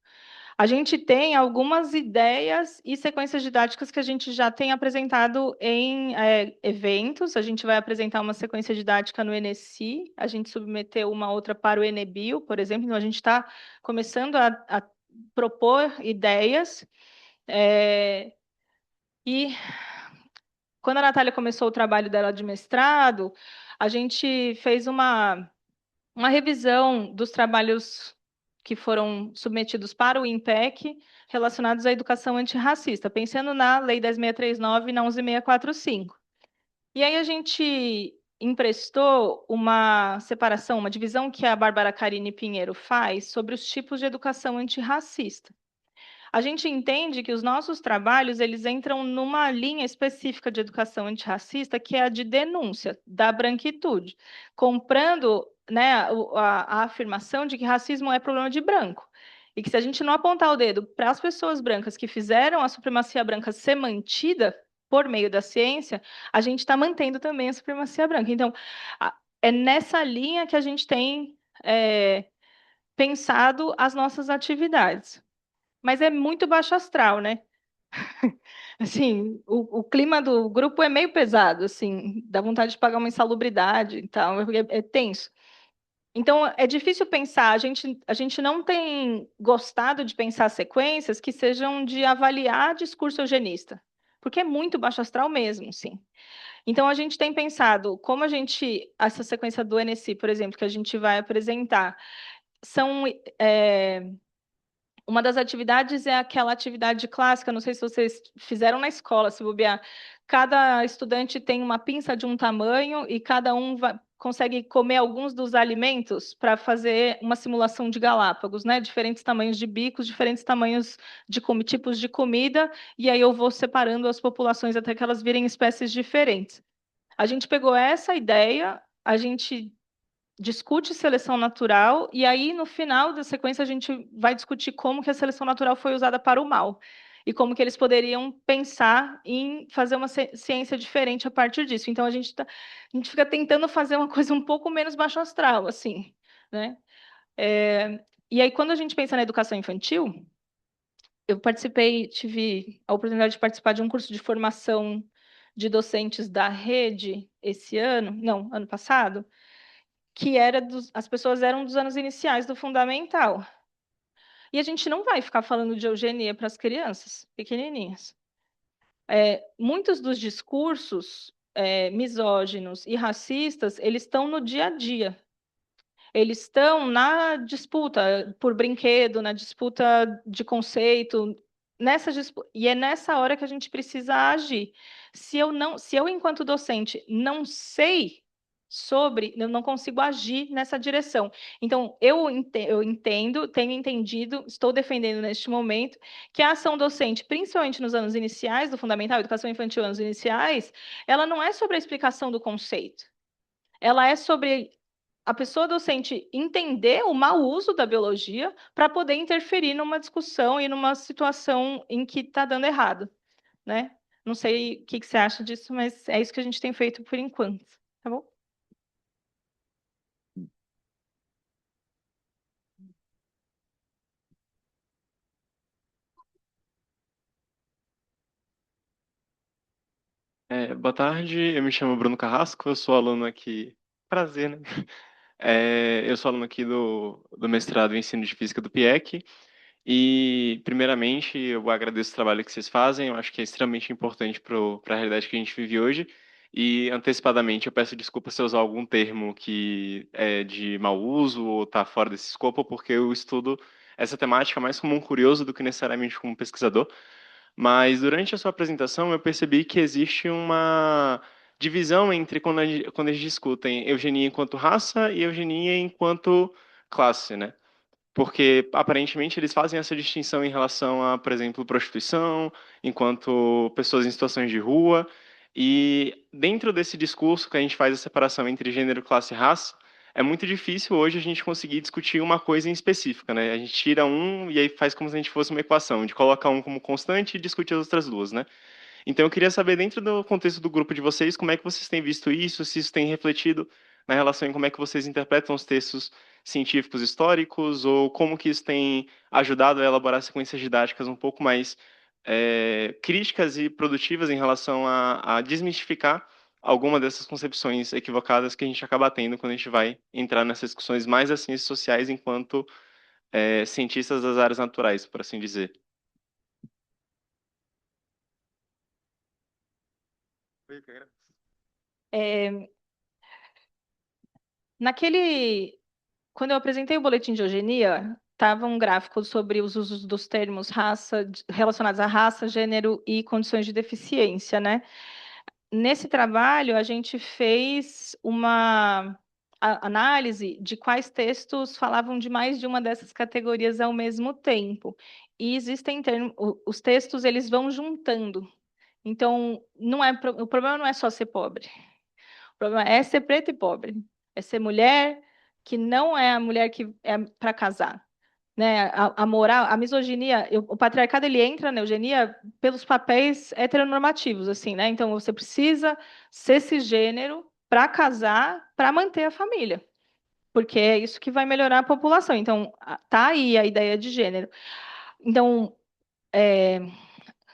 A gente tem algumas ideias e sequências didáticas que a gente já tem apresentado em eventos. A gente vai apresentar uma sequência didática no Enessi, a gente submeteu uma outra para o Enebio, por exemplo. Então, a gente está começando a propor ideias. E quando a Natália começou o trabalho dela de mestrado, a gente fez uma revisão dos trabalhos que foram submetidos para o INPEC relacionados à educação antirracista, pensando na Lei 10.639 e na 11.645. E aí a gente emprestou uma separação, uma divisão que a Bárbara Carini Pinheiro faz sobre os tipos de educação antirracista. A gente entende que os nossos trabalhos eles entram numa linha específica de educação antirracista, que é a de denúncia da branquitude, comprando, né, a afirmação de que racismo é problema de branco. E que se a gente não apontar o dedo para as pessoas brancas que fizeram a supremacia branca ser mantida por meio da ciência, a gente está mantendo também a supremacia branca. Então, é nessa linha que a gente tem pensado as nossas atividades. Mas é muito baixo astral, né? Assim, o clima do grupo é meio pesado, assim, dá vontade de pagar uma insalubridade e tal, é tenso. Então, é difícil pensar, a gente não tem gostado de pensar sequências que sejam de avaliar discurso eugenista, porque é muito baixo astral mesmo, sim. Então, a gente tem pensado, como essa sequência do NSI, por exemplo, que a gente vai apresentar, são uma das atividades é aquela atividade clássica, não sei se vocês fizeram na escola, se bobear. Cada estudante tem uma pinça de um tamanho e cada um consegue comer alguns dos alimentos para fazer uma simulação de Galápagos, né? Diferentes tamanhos de bicos, diferentes tamanhos de tipos de comida, e aí eu vou separando as populações até que elas virem espécies diferentes. A gente pegou essa ideia, a gente discute seleção natural, e aí, no final da sequência, a gente vai discutir como que a seleção natural foi usada para o mal, e como que eles poderiam pensar em fazer uma ciência diferente a partir disso. Então, a gente fica tentando fazer uma coisa um pouco menos baixo astral, assim, né? E aí, quando a gente pensa na educação infantil, eu tive a oportunidade de participar de um curso de formação de docentes da rede esse ano, não, ano passado, que as pessoas eram dos anos iniciais do fundamental. E a gente não vai ficar falando de eugenia para as crianças pequenininhas. Muitos dos discursos misóginos e racistas, eles estão no dia a dia. Eles estão na disputa por brinquedo, na disputa de conceito, e é nessa hora que a gente precisa agir. Se eu enquanto docente não sei eu não consigo agir nessa direção. Então, eu entendo, tenho entendido, estou defendendo neste momento que a ação docente, principalmente nos anos iniciais do fundamental, educação infantil, anos iniciais, ela não é sobre a explicação do conceito. Ela é sobre a pessoa docente entender o mau uso da biologia para poder interferir numa discussão e numa situação em que está dando errado, né? Não sei o que você acha disso, mas é isso que a gente tem feito por enquanto, tá bom? Boa tarde, eu me chamo Bruno Carrasco, eu sou aluno aqui. Prazer, né? Eu sou aluno aqui do mestrado em Ensino de Física do PIEC. E, primeiramente, eu agradeço o trabalho que vocês fazem, eu acho que é extremamente importante para a realidade que a gente vive hoje. E, antecipadamente, eu peço desculpa se eu usar algum termo que é de mau uso ou está fora desse escopo, porque eu estudo essa temática mais como um curioso do que necessariamente como um pesquisador. Mas durante a sua apresentação eu percebi que existe uma divisão entre quando eles discutem eugenia enquanto raça e eugenia enquanto classe, né? porque aparentemente eles fazem essa distinção em relação a, por exemplo, prostituição, enquanto pessoas em situações de rua, e dentro desse discurso que a gente faz a separação entre gênero, classe e raça, é muito difícil hoje a gente conseguir discutir uma coisa em específica, né? A gente tira um e aí faz como se a gente fosse uma equação, a gente coloca um como constante e discute as outras duas, né? Então eu queria saber, dentro do contexto do grupo de vocês, como é que vocês têm visto isso, se isso tem refletido na relação em como é que vocês interpretam os textos científicos históricos, ou como que isso tem ajudado a elaborar sequências didáticas um pouco mais críticas e produtivas em relação a desmistificar alguma dessas concepções equivocadas que a gente acaba tendo quando a gente vai entrar nessas discussões mais das ciências sociais enquanto cientistas das áreas naturais, por assim dizer. É, quando eu apresentei o boletim de eugenia, estava um gráfico sobre os usos dos termos raça, relacionados à raça, gênero e condições de deficiência, né? Nesse trabalho, a gente fez uma análise de quais textos falavam de mais de uma dessas categorias ao mesmo tempo. E existem os textos, eles vão juntando. Então, o problema não é só ser pobre. O problema é ser preto e pobre. É ser mulher que não é a mulher que é para casar. Né? A moral, a misoginia, o patriarcado ele entra na eugenia pelos papéis heteronormativos, assim, né? Então você precisa ser cisgênero para casar, para manter a família, porque é isso que vai melhorar a população. Então tá aí a ideia de gênero. Então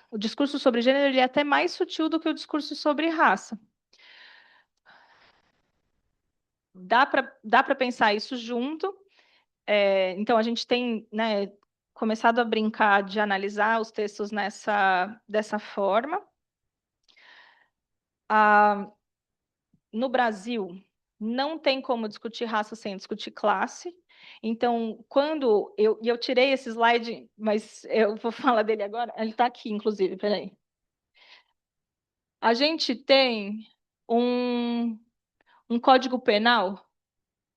o discurso sobre gênero ele é até mais sutil do que o discurso sobre raça. Dá para pensar isso junto. Então, a gente tem, né, começado a brincar de analisar os textos dessa forma. No Brasil, não tem como discutir raça sem discutir classe. Então, eu tirei esse slide, mas eu vou falar dele agora, ele está aqui, inclusive, peraí. A gente tem um Código Penal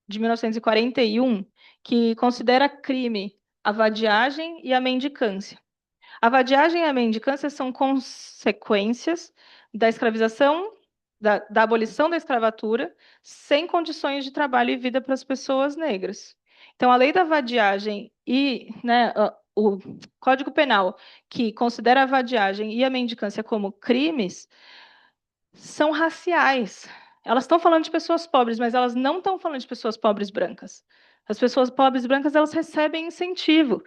de 1941 que considera crime a vadiagem e a mendicância. A vadiagem e a mendicância são consequências da escravização, da abolição da escravatura, sem condições de trabalho e vida para as pessoas negras. Então, a lei da vadiagem e, né, o Código Penal, que considera a vadiagem e a mendicância como crimes, são raciais. Elas estão falando de pessoas pobres, mas elas não estão falando de pessoas pobres brancas. As pessoas pobres brancas, elas recebem incentivo.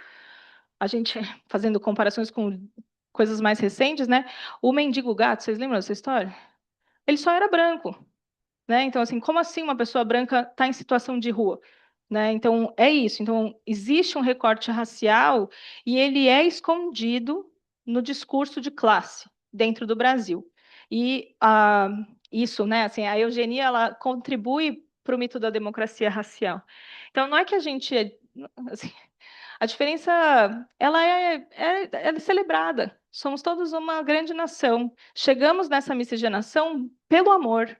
A gente, fazendo comparações com coisas mais recentes, né? O mendigo gato, vocês lembram dessa história? Ele só era branco, né? Então, assim, como assim uma pessoa branca está em situação de rua? Né? Então, é isso. Então, existe um recorte racial e ele é escondido no discurso de classe dentro do Brasil. E isso, né? Assim, a eugenia ela contribui para o mito da democracia racial. Então, não é que a gente, assim, a diferença ela é celebrada. Somos todos uma grande nação. Chegamos nessa miscigenação pelo amor,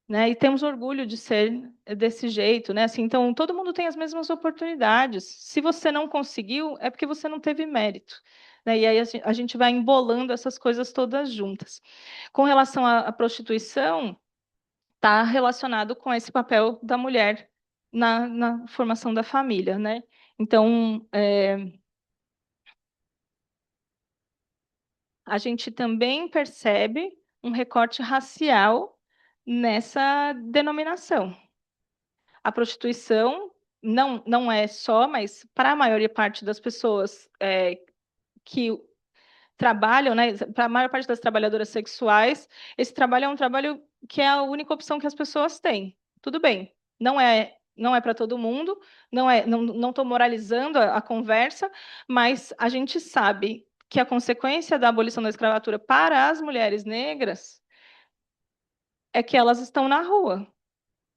né? E temos orgulho de ser desse jeito, né? Assim, então, todo mundo tem as mesmas oportunidades. Se você não conseguiu, é porque você não teve mérito. Né? E aí a gente vai embolando essas coisas todas juntas. Com relação à prostituição, está relacionado com esse papel da mulher na formação da família, né? Então, a gente também percebe um recorte racial nessa denominação. A prostituição não é só, mas para a maioria parte das pessoas que trabalham, né, para a maior parte das trabalhadoras sexuais, esse trabalho é um trabalho que é a única opção que as pessoas têm. Tudo bem, não é para todo mundo, não estou moralizando a conversa, mas a gente sabe que a consequência da abolição da escravatura para as mulheres negras é que elas estão na rua,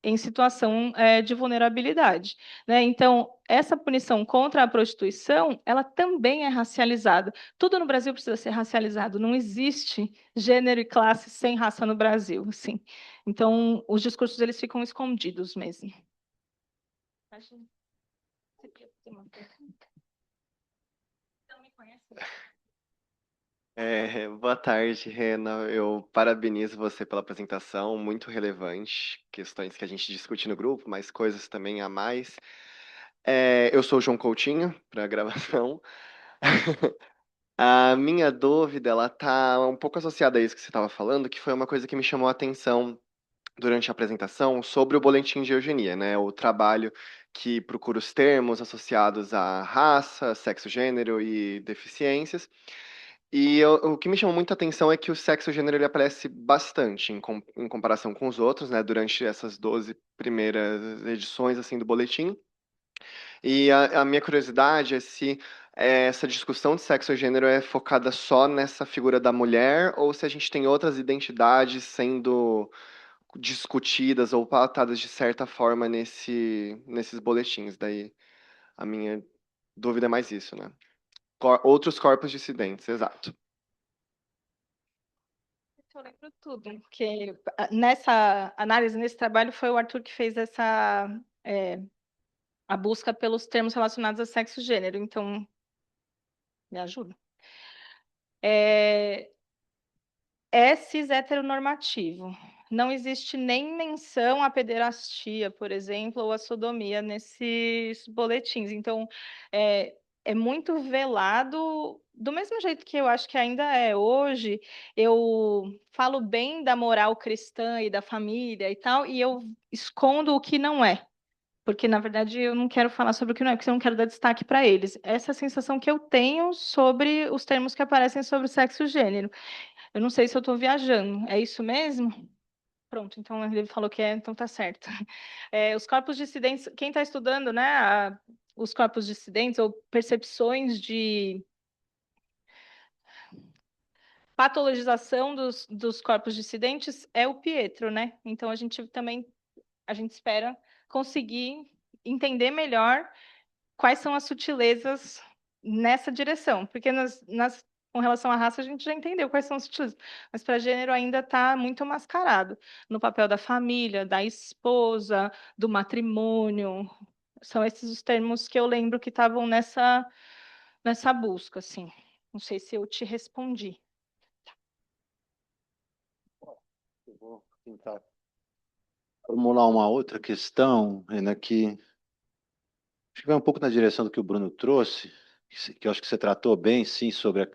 em situação de vulnerabilidade, né? Então, essa punição contra a prostituição, ela também é racializada. Tudo no Brasil precisa ser racializado. Não existe gênero e classe sem raça no Brasil, assim. Então, os discursos eles ficam escondidos mesmo. uma pergunta? Você não me conhece? Boa tarde, Rena. Eu parabenizo você pela apresentação, muito relevante. Questões que a gente discute no grupo, mas coisas também a mais. Eu sou o João Coutinho, para a gravação. A minha dúvida, ela tá um pouco associada a isso que você estava falando, que foi uma coisa que me chamou a atenção durante a apresentação sobre o boletim de eugenia, né? O trabalho que procura os termos associados à raça, sexo, gênero e deficiências. O que me chamou muita atenção é que o sexo e o gênero ele aparece bastante em comparação com os outros, né? Durante essas 12 primeiras edições assim do boletim. E a minha curiosidade é se essa discussão de sexo e gênero é focada só nessa figura da mulher ou se a gente tem outras identidades sendo discutidas ou pautadas de certa forma nesses boletins. Daí a minha dúvida é mais isso, né? Outros corpos dissidentes, exato. Eu lembro tudo, porque nessa análise, nesse trabalho, foi o Arthur que fez a busca pelos termos relacionados a sexo e gênero, então me ajuda. É cis heteronormativo. Não existe nem menção à pederastia, por exemplo, ou à sodomia nesses boletins. Então, é muito velado, do mesmo jeito que eu acho que ainda é hoje. Eu falo bem da moral cristã e da família e tal, e eu escondo o que não é. Porque, na verdade, eu não quero falar sobre o que não é, porque eu não quero dar destaque para eles. Essa é a sensação que eu tenho sobre os termos que aparecem sobre sexo e gênero. Eu não sei se eu estou viajando. É isso mesmo? Pronto, então ele falou que é, então tá certo. Os corpos dissidentes, quem está estudando, né, os corpos dissidentes ou percepções de patologização dos corpos dissidentes é o Pietro, né? Então a gente espera conseguir entender melhor quais são as sutilezas nessa direção, porque com relação à raça a gente já entendeu quais são as sutilezas, mas para gênero ainda está muito mascarado no papel da família, da esposa, do matrimônio. São esses os termos que eu lembro que estavam nessa busca, assim. Não sei se eu te respondi. Eu vou tentar formular uma outra questão, Renan, que acho que vai um pouco na direção do que o Bruno trouxe, que eu acho que você tratou bem, sim, sobre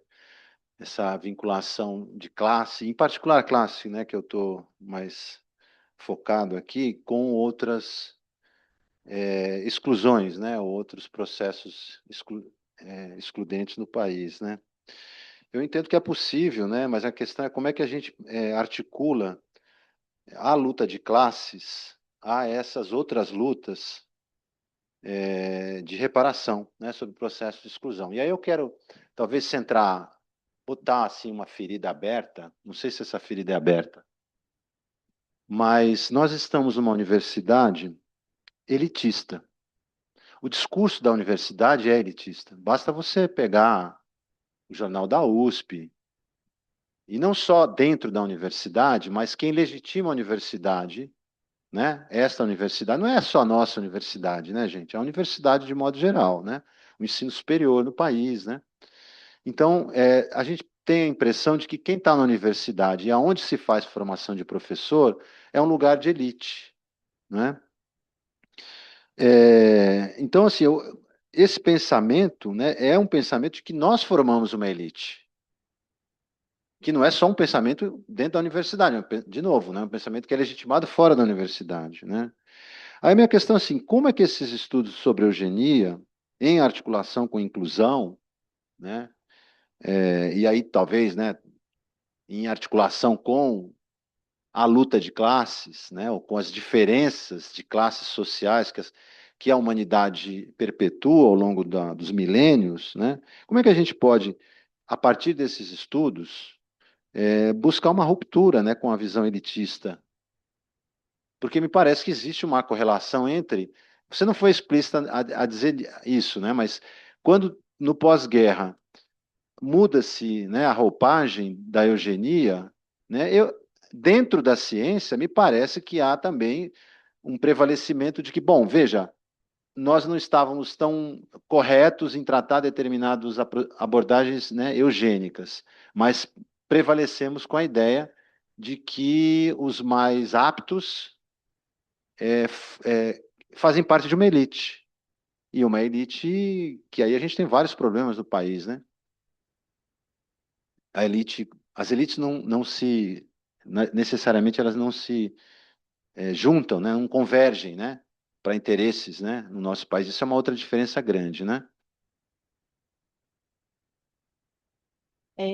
essa vinculação de classe, em particular a classe, né, que eu estou mais focado aqui, com outras exclusões, né, ou outros processos excludentes no país, né. Eu entendo que é possível, né, mas a questão é como é que a gente articula a luta de classes a essas outras lutas de reparação, né, sobre o processo de exclusão. E aí eu quero, talvez, botar assim uma ferida aberta, não sei se essa ferida é aberta, mas nós estamos numa universidade elitista. O discurso da universidade é elitista. Basta você pegar o jornal da USP, e não só dentro da universidade, mas quem legitima a universidade, né? Esta universidade não é só a nossa universidade, né, gente? É a universidade de modo geral, né? O ensino superior no país, né? Então, a gente tem a impressão de que quem está na universidade e aonde se faz formação de professor é um lugar de elite, né? Então, assim, esse pensamento, né, é um pensamento de que nós formamos uma elite, que não é só um pensamento dentro da universidade, de novo, né, um pensamento que é legitimado fora da universidade, né? Aí minha questão é assim, como é que esses estudos sobre eugenia, em articulação com inclusão, né, e aí talvez, né, em articulação com a luta de classes, né, ou com as diferenças de classes sociais que a humanidade perpetua ao longo dos milênios, né, como é que a gente pode, a partir desses estudos, buscar uma ruptura, né, com a visão elitista? Porque me parece que existe uma correlação entre. Você não foi explícita a dizer isso, né, mas quando no pós-guerra muda-se, né, a roupagem da eugenia, né, dentro da ciência, me parece que há também um prevalecimento de que, bom, veja, nós não estávamos tão corretos em tratar determinadas abordagens, né, eugênicas, mas prevalecemos com a ideia de que os mais aptos fazem parte de uma elite. E uma elite que aí a gente tem vários problemas no país, né? As elites não se, necessariamente elas não se juntam, né? Não convergem, né? Para interesses, né? No nosso país. Isso é uma outra diferença grande, né?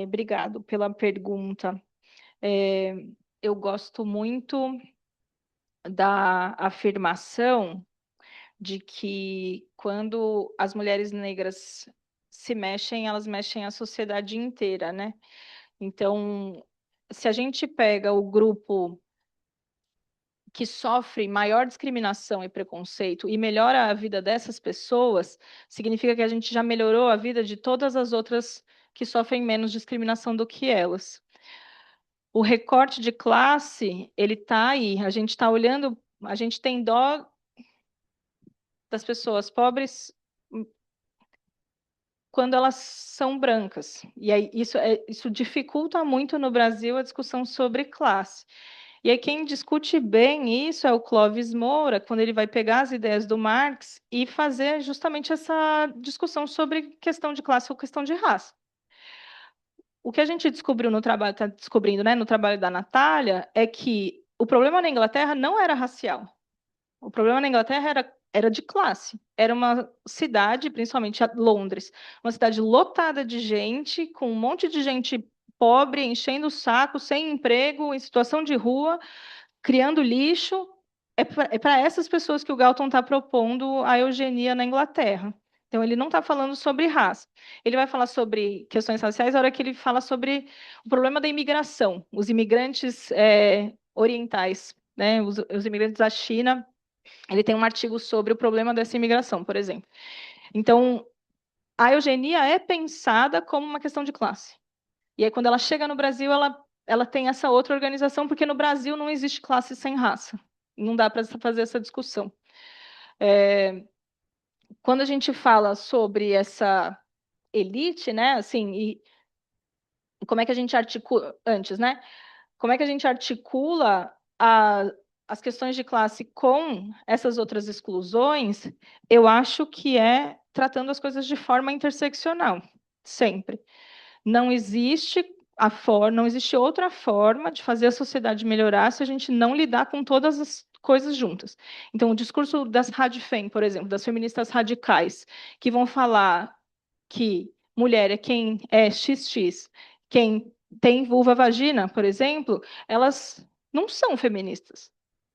Obrigado pela pergunta. É, eu gosto muito da afirmação de que quando as mulheres negras se mexem, elas mexem a sociedade inteira, né? Então, se a gente pega o grupo que sofre maior discriminação e preconceito e melhora a vida dessas pessoas, significa que a gente já melhorou a vida de todas as outras que sofrem menos discriminação do que elas. O recorte de classe, ele está aí. A gente está olhando, a gente tem dó das pessoas pobres quando elas são brancas. E aí isso dificulta muito no Brasil a discussão sobre classe. E aí quem discute bem isso é o Clóvis Moura, quando ele vai pegar as ideias do Marx e fazer justamente essa discussão sobre questão de classe ou questão de raça. O que a gente descobriu no trabalho, está descobrindo, né, no trabalho da Natália, é que o problema na Inglaterra não era racial. O problema na Inglaterra era de classe. Era uma cidade, principalmente Londres, uma cidade lotada de gente, com um monte de gente pobre, enchendo o saco, sem emprego, em situação de rua, criando lixo. É para essas pessoas que o Galton está propondo a eugenia na Inglaterra. Então, ele não está falando sobre raça. Ele vai falar sobre questões raciais na hora que ele fala sobre o problema da imigração, os imigrantes orientais, né, os imigrantes da China. Ele tem um artigo sobre o problema dessa imigração, por exemplo. Então, a eugenia é pensada como uma questão de classe. E aí, quando ela chega no Brasil, ela tem essa outra organização, porque no Brasil não existe classe sem raça. Não dá para fazer essa discussão. Quando a gente fala sobre essa elite, né, assim, e como é que a gente articula antes, né? Como é que a gente articula as questões de classe com essas outras exclusões? Eu acho que é tratando as coisas de forma interseccional, sempre. Não existe não existe outra forma de fazer a sociedade melhorar se a gente não lidar com todas as coisas juntas. Então, o discurso das radfem, por exemplo, das feministas radicais, que vão falar que mulher é quem é XX, quem tem vulva vagina, por exemplo, elas não são feministas,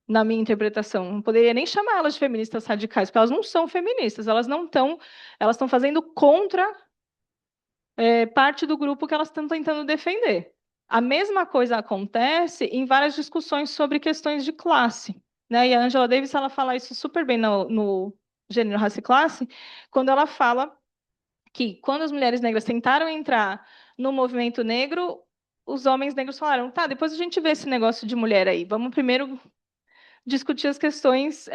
na minha interpretação. Não poderia nem chamá-las de feministas radicais, porque elas não são feministas, elas estão fazendo contra parte do grupo que elas estão tentando defender. A mesma coisa acontece em várias discussões sobre questões de classe, né? E a Angela Davis ela fala isso super bem no Gênero, Raça e Classe, quando ela fala que quando as mulheres negras tentaram entrar no movimento negro, os homens negros falaram, tá, depois a gente vê esse negócio de mulher aí, vamos primeiro discutir as questões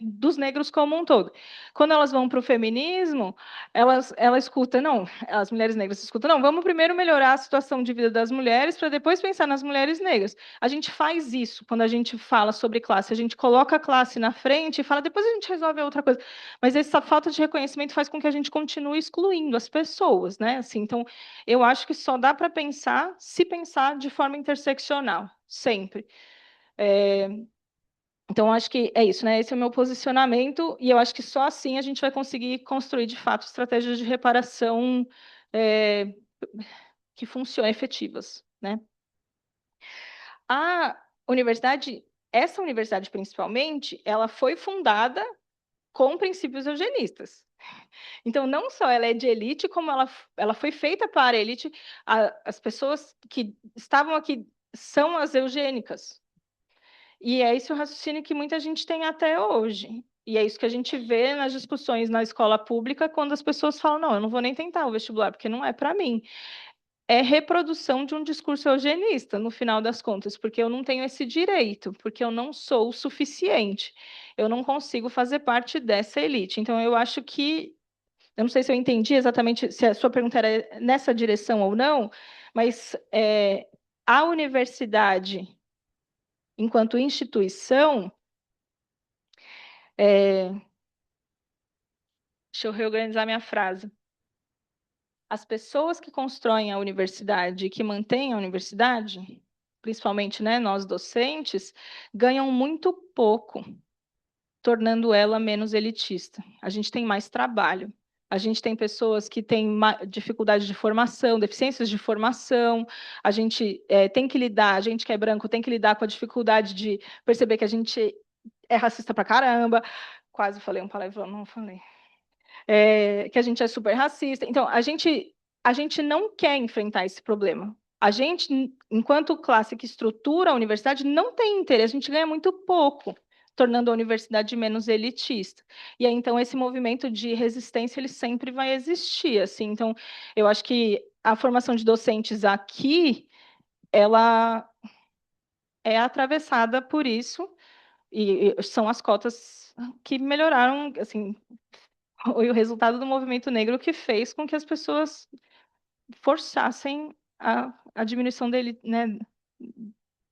dos negros como um todo. Quando elas vão para o feminismo, ela escuta, não, as mulheres negras escutam, não, vamos primeiro melhorar a situação de vida das mulheres para depois pensar nas mulheres negras. A gente faz isso quando a gente fala sobre classe, a gente coloca a classe na frente e fala, depois a gente resolve outra coisa. Mas essa falta de reconhecimento faz com que a gente continue excluindo as pessoas, né? Assim, então, eu acho que só dá para pensar se pensar de forma interseccional, sempre. Então, acho que é isso, né? Esse é o meu posicionamento, e eu acho que só assim a gente vai conseguir construir, de fato, estratégias de reparação que funcionem, efetivas, né? A universidade, essa universidade principalmente, ela foi fundada com princípios eugenistas. Então, não só ela é de elite, como ela foi feita para a elite. As pessoas que estavam aqui são as eugênicas. E é esse o raciocínio que muita gente tem até hoje. E é isso que a gente vê nas discussões na escola pública, quando as pessoas falam, não, eu não vou nem tentar o vestibular, porque não é para mim. é reprodução de um discurso eugenista, no final das contas, porque eu não tenho esse direito, porque eu não sou o suficiente, eu não consigo fazer parte dessa elite. Então, eu acho que, eu não sei se eu entendi exatamente se a sua pergunta era nessa direção ou não, mas a universidade, enquanto instituição, deixa eu reorganizar minha frase. As pessoas que constroem a universidade e que mantêm a universidade, principalmente, né, nós docentes, ganham muito pouco, tornando ela menos elitista. A gente tem mais trabalho. A gente tem pessoas que têm dificuldade de formação, deficiências de formação. A gente tem que lidar, a gente que é branco tem que lidar com a dificuldade de perceber que a gente é racista pra caramba. Quase falei um palavrão, não falei. Que a gente é super racista. Então, a gente não quer enfrentar esse problema. A gente, enquanto classe que estrutura a universidade, não tem interesse, a gente ganha muito pouco, tornando a universidade menos elitista. E aí, então, esse movimento de resistência, ele sempre vai existir, assim. Então, eu acho que a formação de docentes aqui, ela é atravessada por isso, e são as cotas que melhoraram, assim, foi o resultado do movimento negro que fez com que as pessoas forçassem a diminuição dele, né,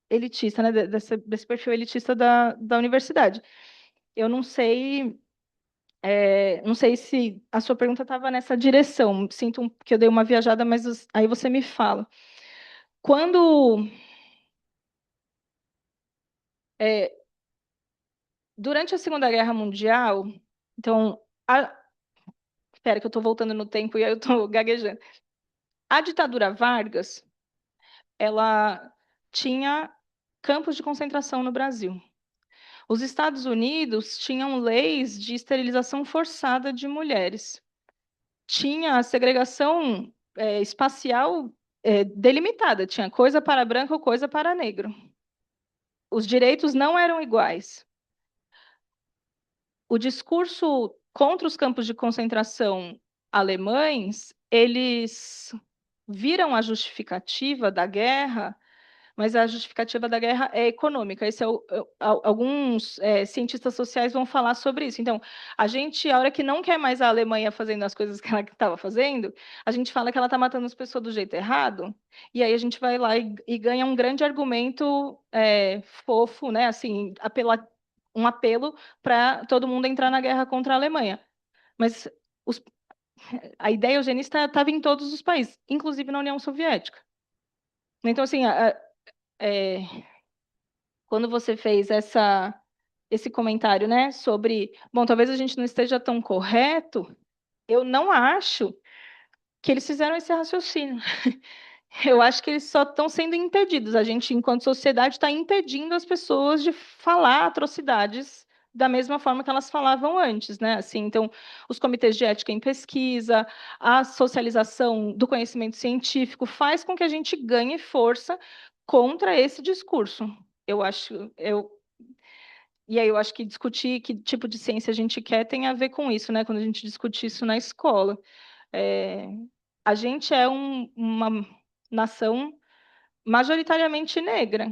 elitista, né, desse perfil elitista da universidade. Eu não sei, não sei se a sua pergunta estava nessa direção. Sinto que eu dei uma viajada, mas aí você me fala. Quando durante a Segunda Guerra Mundial, então, espera que eu estou voltando no tempo e aí eu estou gaguejando. A ditadura Vargas, ela tinha campos de concentração no Brasil. Os Estados Unidos tinham leis de esterilização forçada de mulheres. Tinha a segregação espacial delimitada, tinha coisa para branco ou coisa para negro. Os direitos não eram iguais. O discurso contra os campos de concentração alemães, eles viram a justificativa da guerra, mas a justificativa da guerra é econômica. Alguns cientistas sociais vão falar sobre isso. Então, a gente, a hora que não quer mais a Alemanha fazendo as coisas que ela estava fazendo, a gente fala que ela está matando as pessoas do jeito errado, e aí a gente vai lá e ganha um grande argumento fofo, né? Assim, um apelo para todo mundo entrar na guerra contra a Alemanha. Mas a ideia eugenista estava em todos os países, inclusive na União Soviética. Então, assim, quando você fez esse comentário, né, sobre, bom, talvez a gente não esteja tão correto, eu não acho que eles fizeram esse raciocínio. Eu acho que eles só estão sendo impedidos. A gente, enquanto sociedade, está impedindo as pessoas de falar atrocidades da mesma forma que elas falavam antes, né? Assim, então, os comitês de ética em pesquisa, a socialização do conhecimento científico faz com que a gente ganhe força contra esse discurso. E aí eu acho que discutir que tipo de ciência a gente quer tem a ver com isso, né? Quando a gente discute isso na escola. É, a gente é uma nação majoritariamente negra.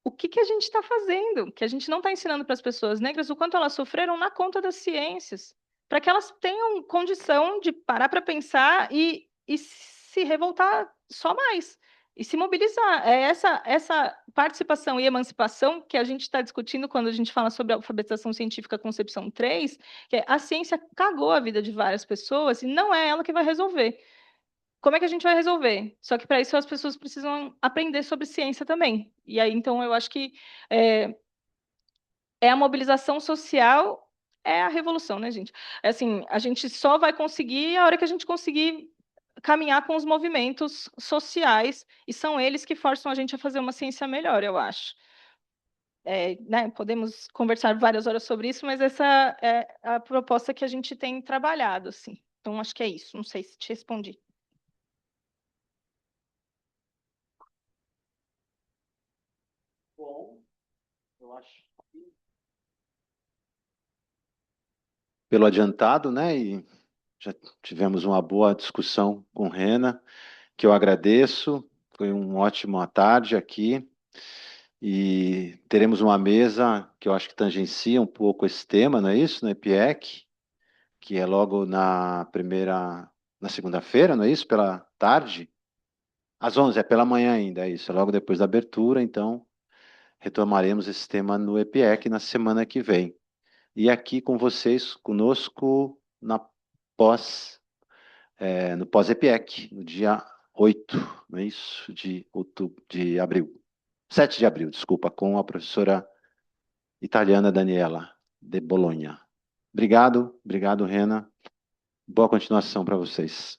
O que a gente está fazendo? Que a gente não está ensinando para as pessoas negras o quanto elas sofreram na conta das ciências, para que elas tenham condição de parar para pensar e se revoltar só mais, e se mobilizar. É essa participação e emancipação que a gente está discutindo quando a gente fala sobre a alfabetização científica concepção 3, que é a ciência cagou a vida de várias pessoas e não é ela que vai resolver. Como é que a gente vai resolver? Só que para isso as pessoas precisam aprender sobre ciência também. E aí, então, eu acho que é, a mobilização social, é a revolução, né, gente? É assim, a gente só vai conseguir a hora que a gente conseguir caminhar com os movimentos sociais, e são eles que forçam a gente a fazer uma ciência melhor, eu acho. Né, podemos conversar várias horas sobre isso, mas essa é a proposta que a gente tem trabalhado, assim. Então, acho que é isso. Não sei se te respondi. Bom, eu acho que pelo adiantado, né? E já tivemos uma boa discussão com Rena. que eu agradeço. Foi uma ótima tarde aqui. E teremos uma mesa que eu acho que tangencia um pouco esse tema, não é isso? No EPIEC, que é logo na segunda-feira, não é isso? Pela tarde? Às 11, é pela manhã ainda, é isso. É logo depois da abertura, então retomaremos esse tema no EPIEC na semana que vem. E aqui com vocês, conosco, pós, no pós-EPIEC, no dia 8, não é isso? De outubro, de abril. 7 de abril, desculpa, com a professora italiana Daniela de Bologna. Obrigado, Rena. Boa continuação para vocês.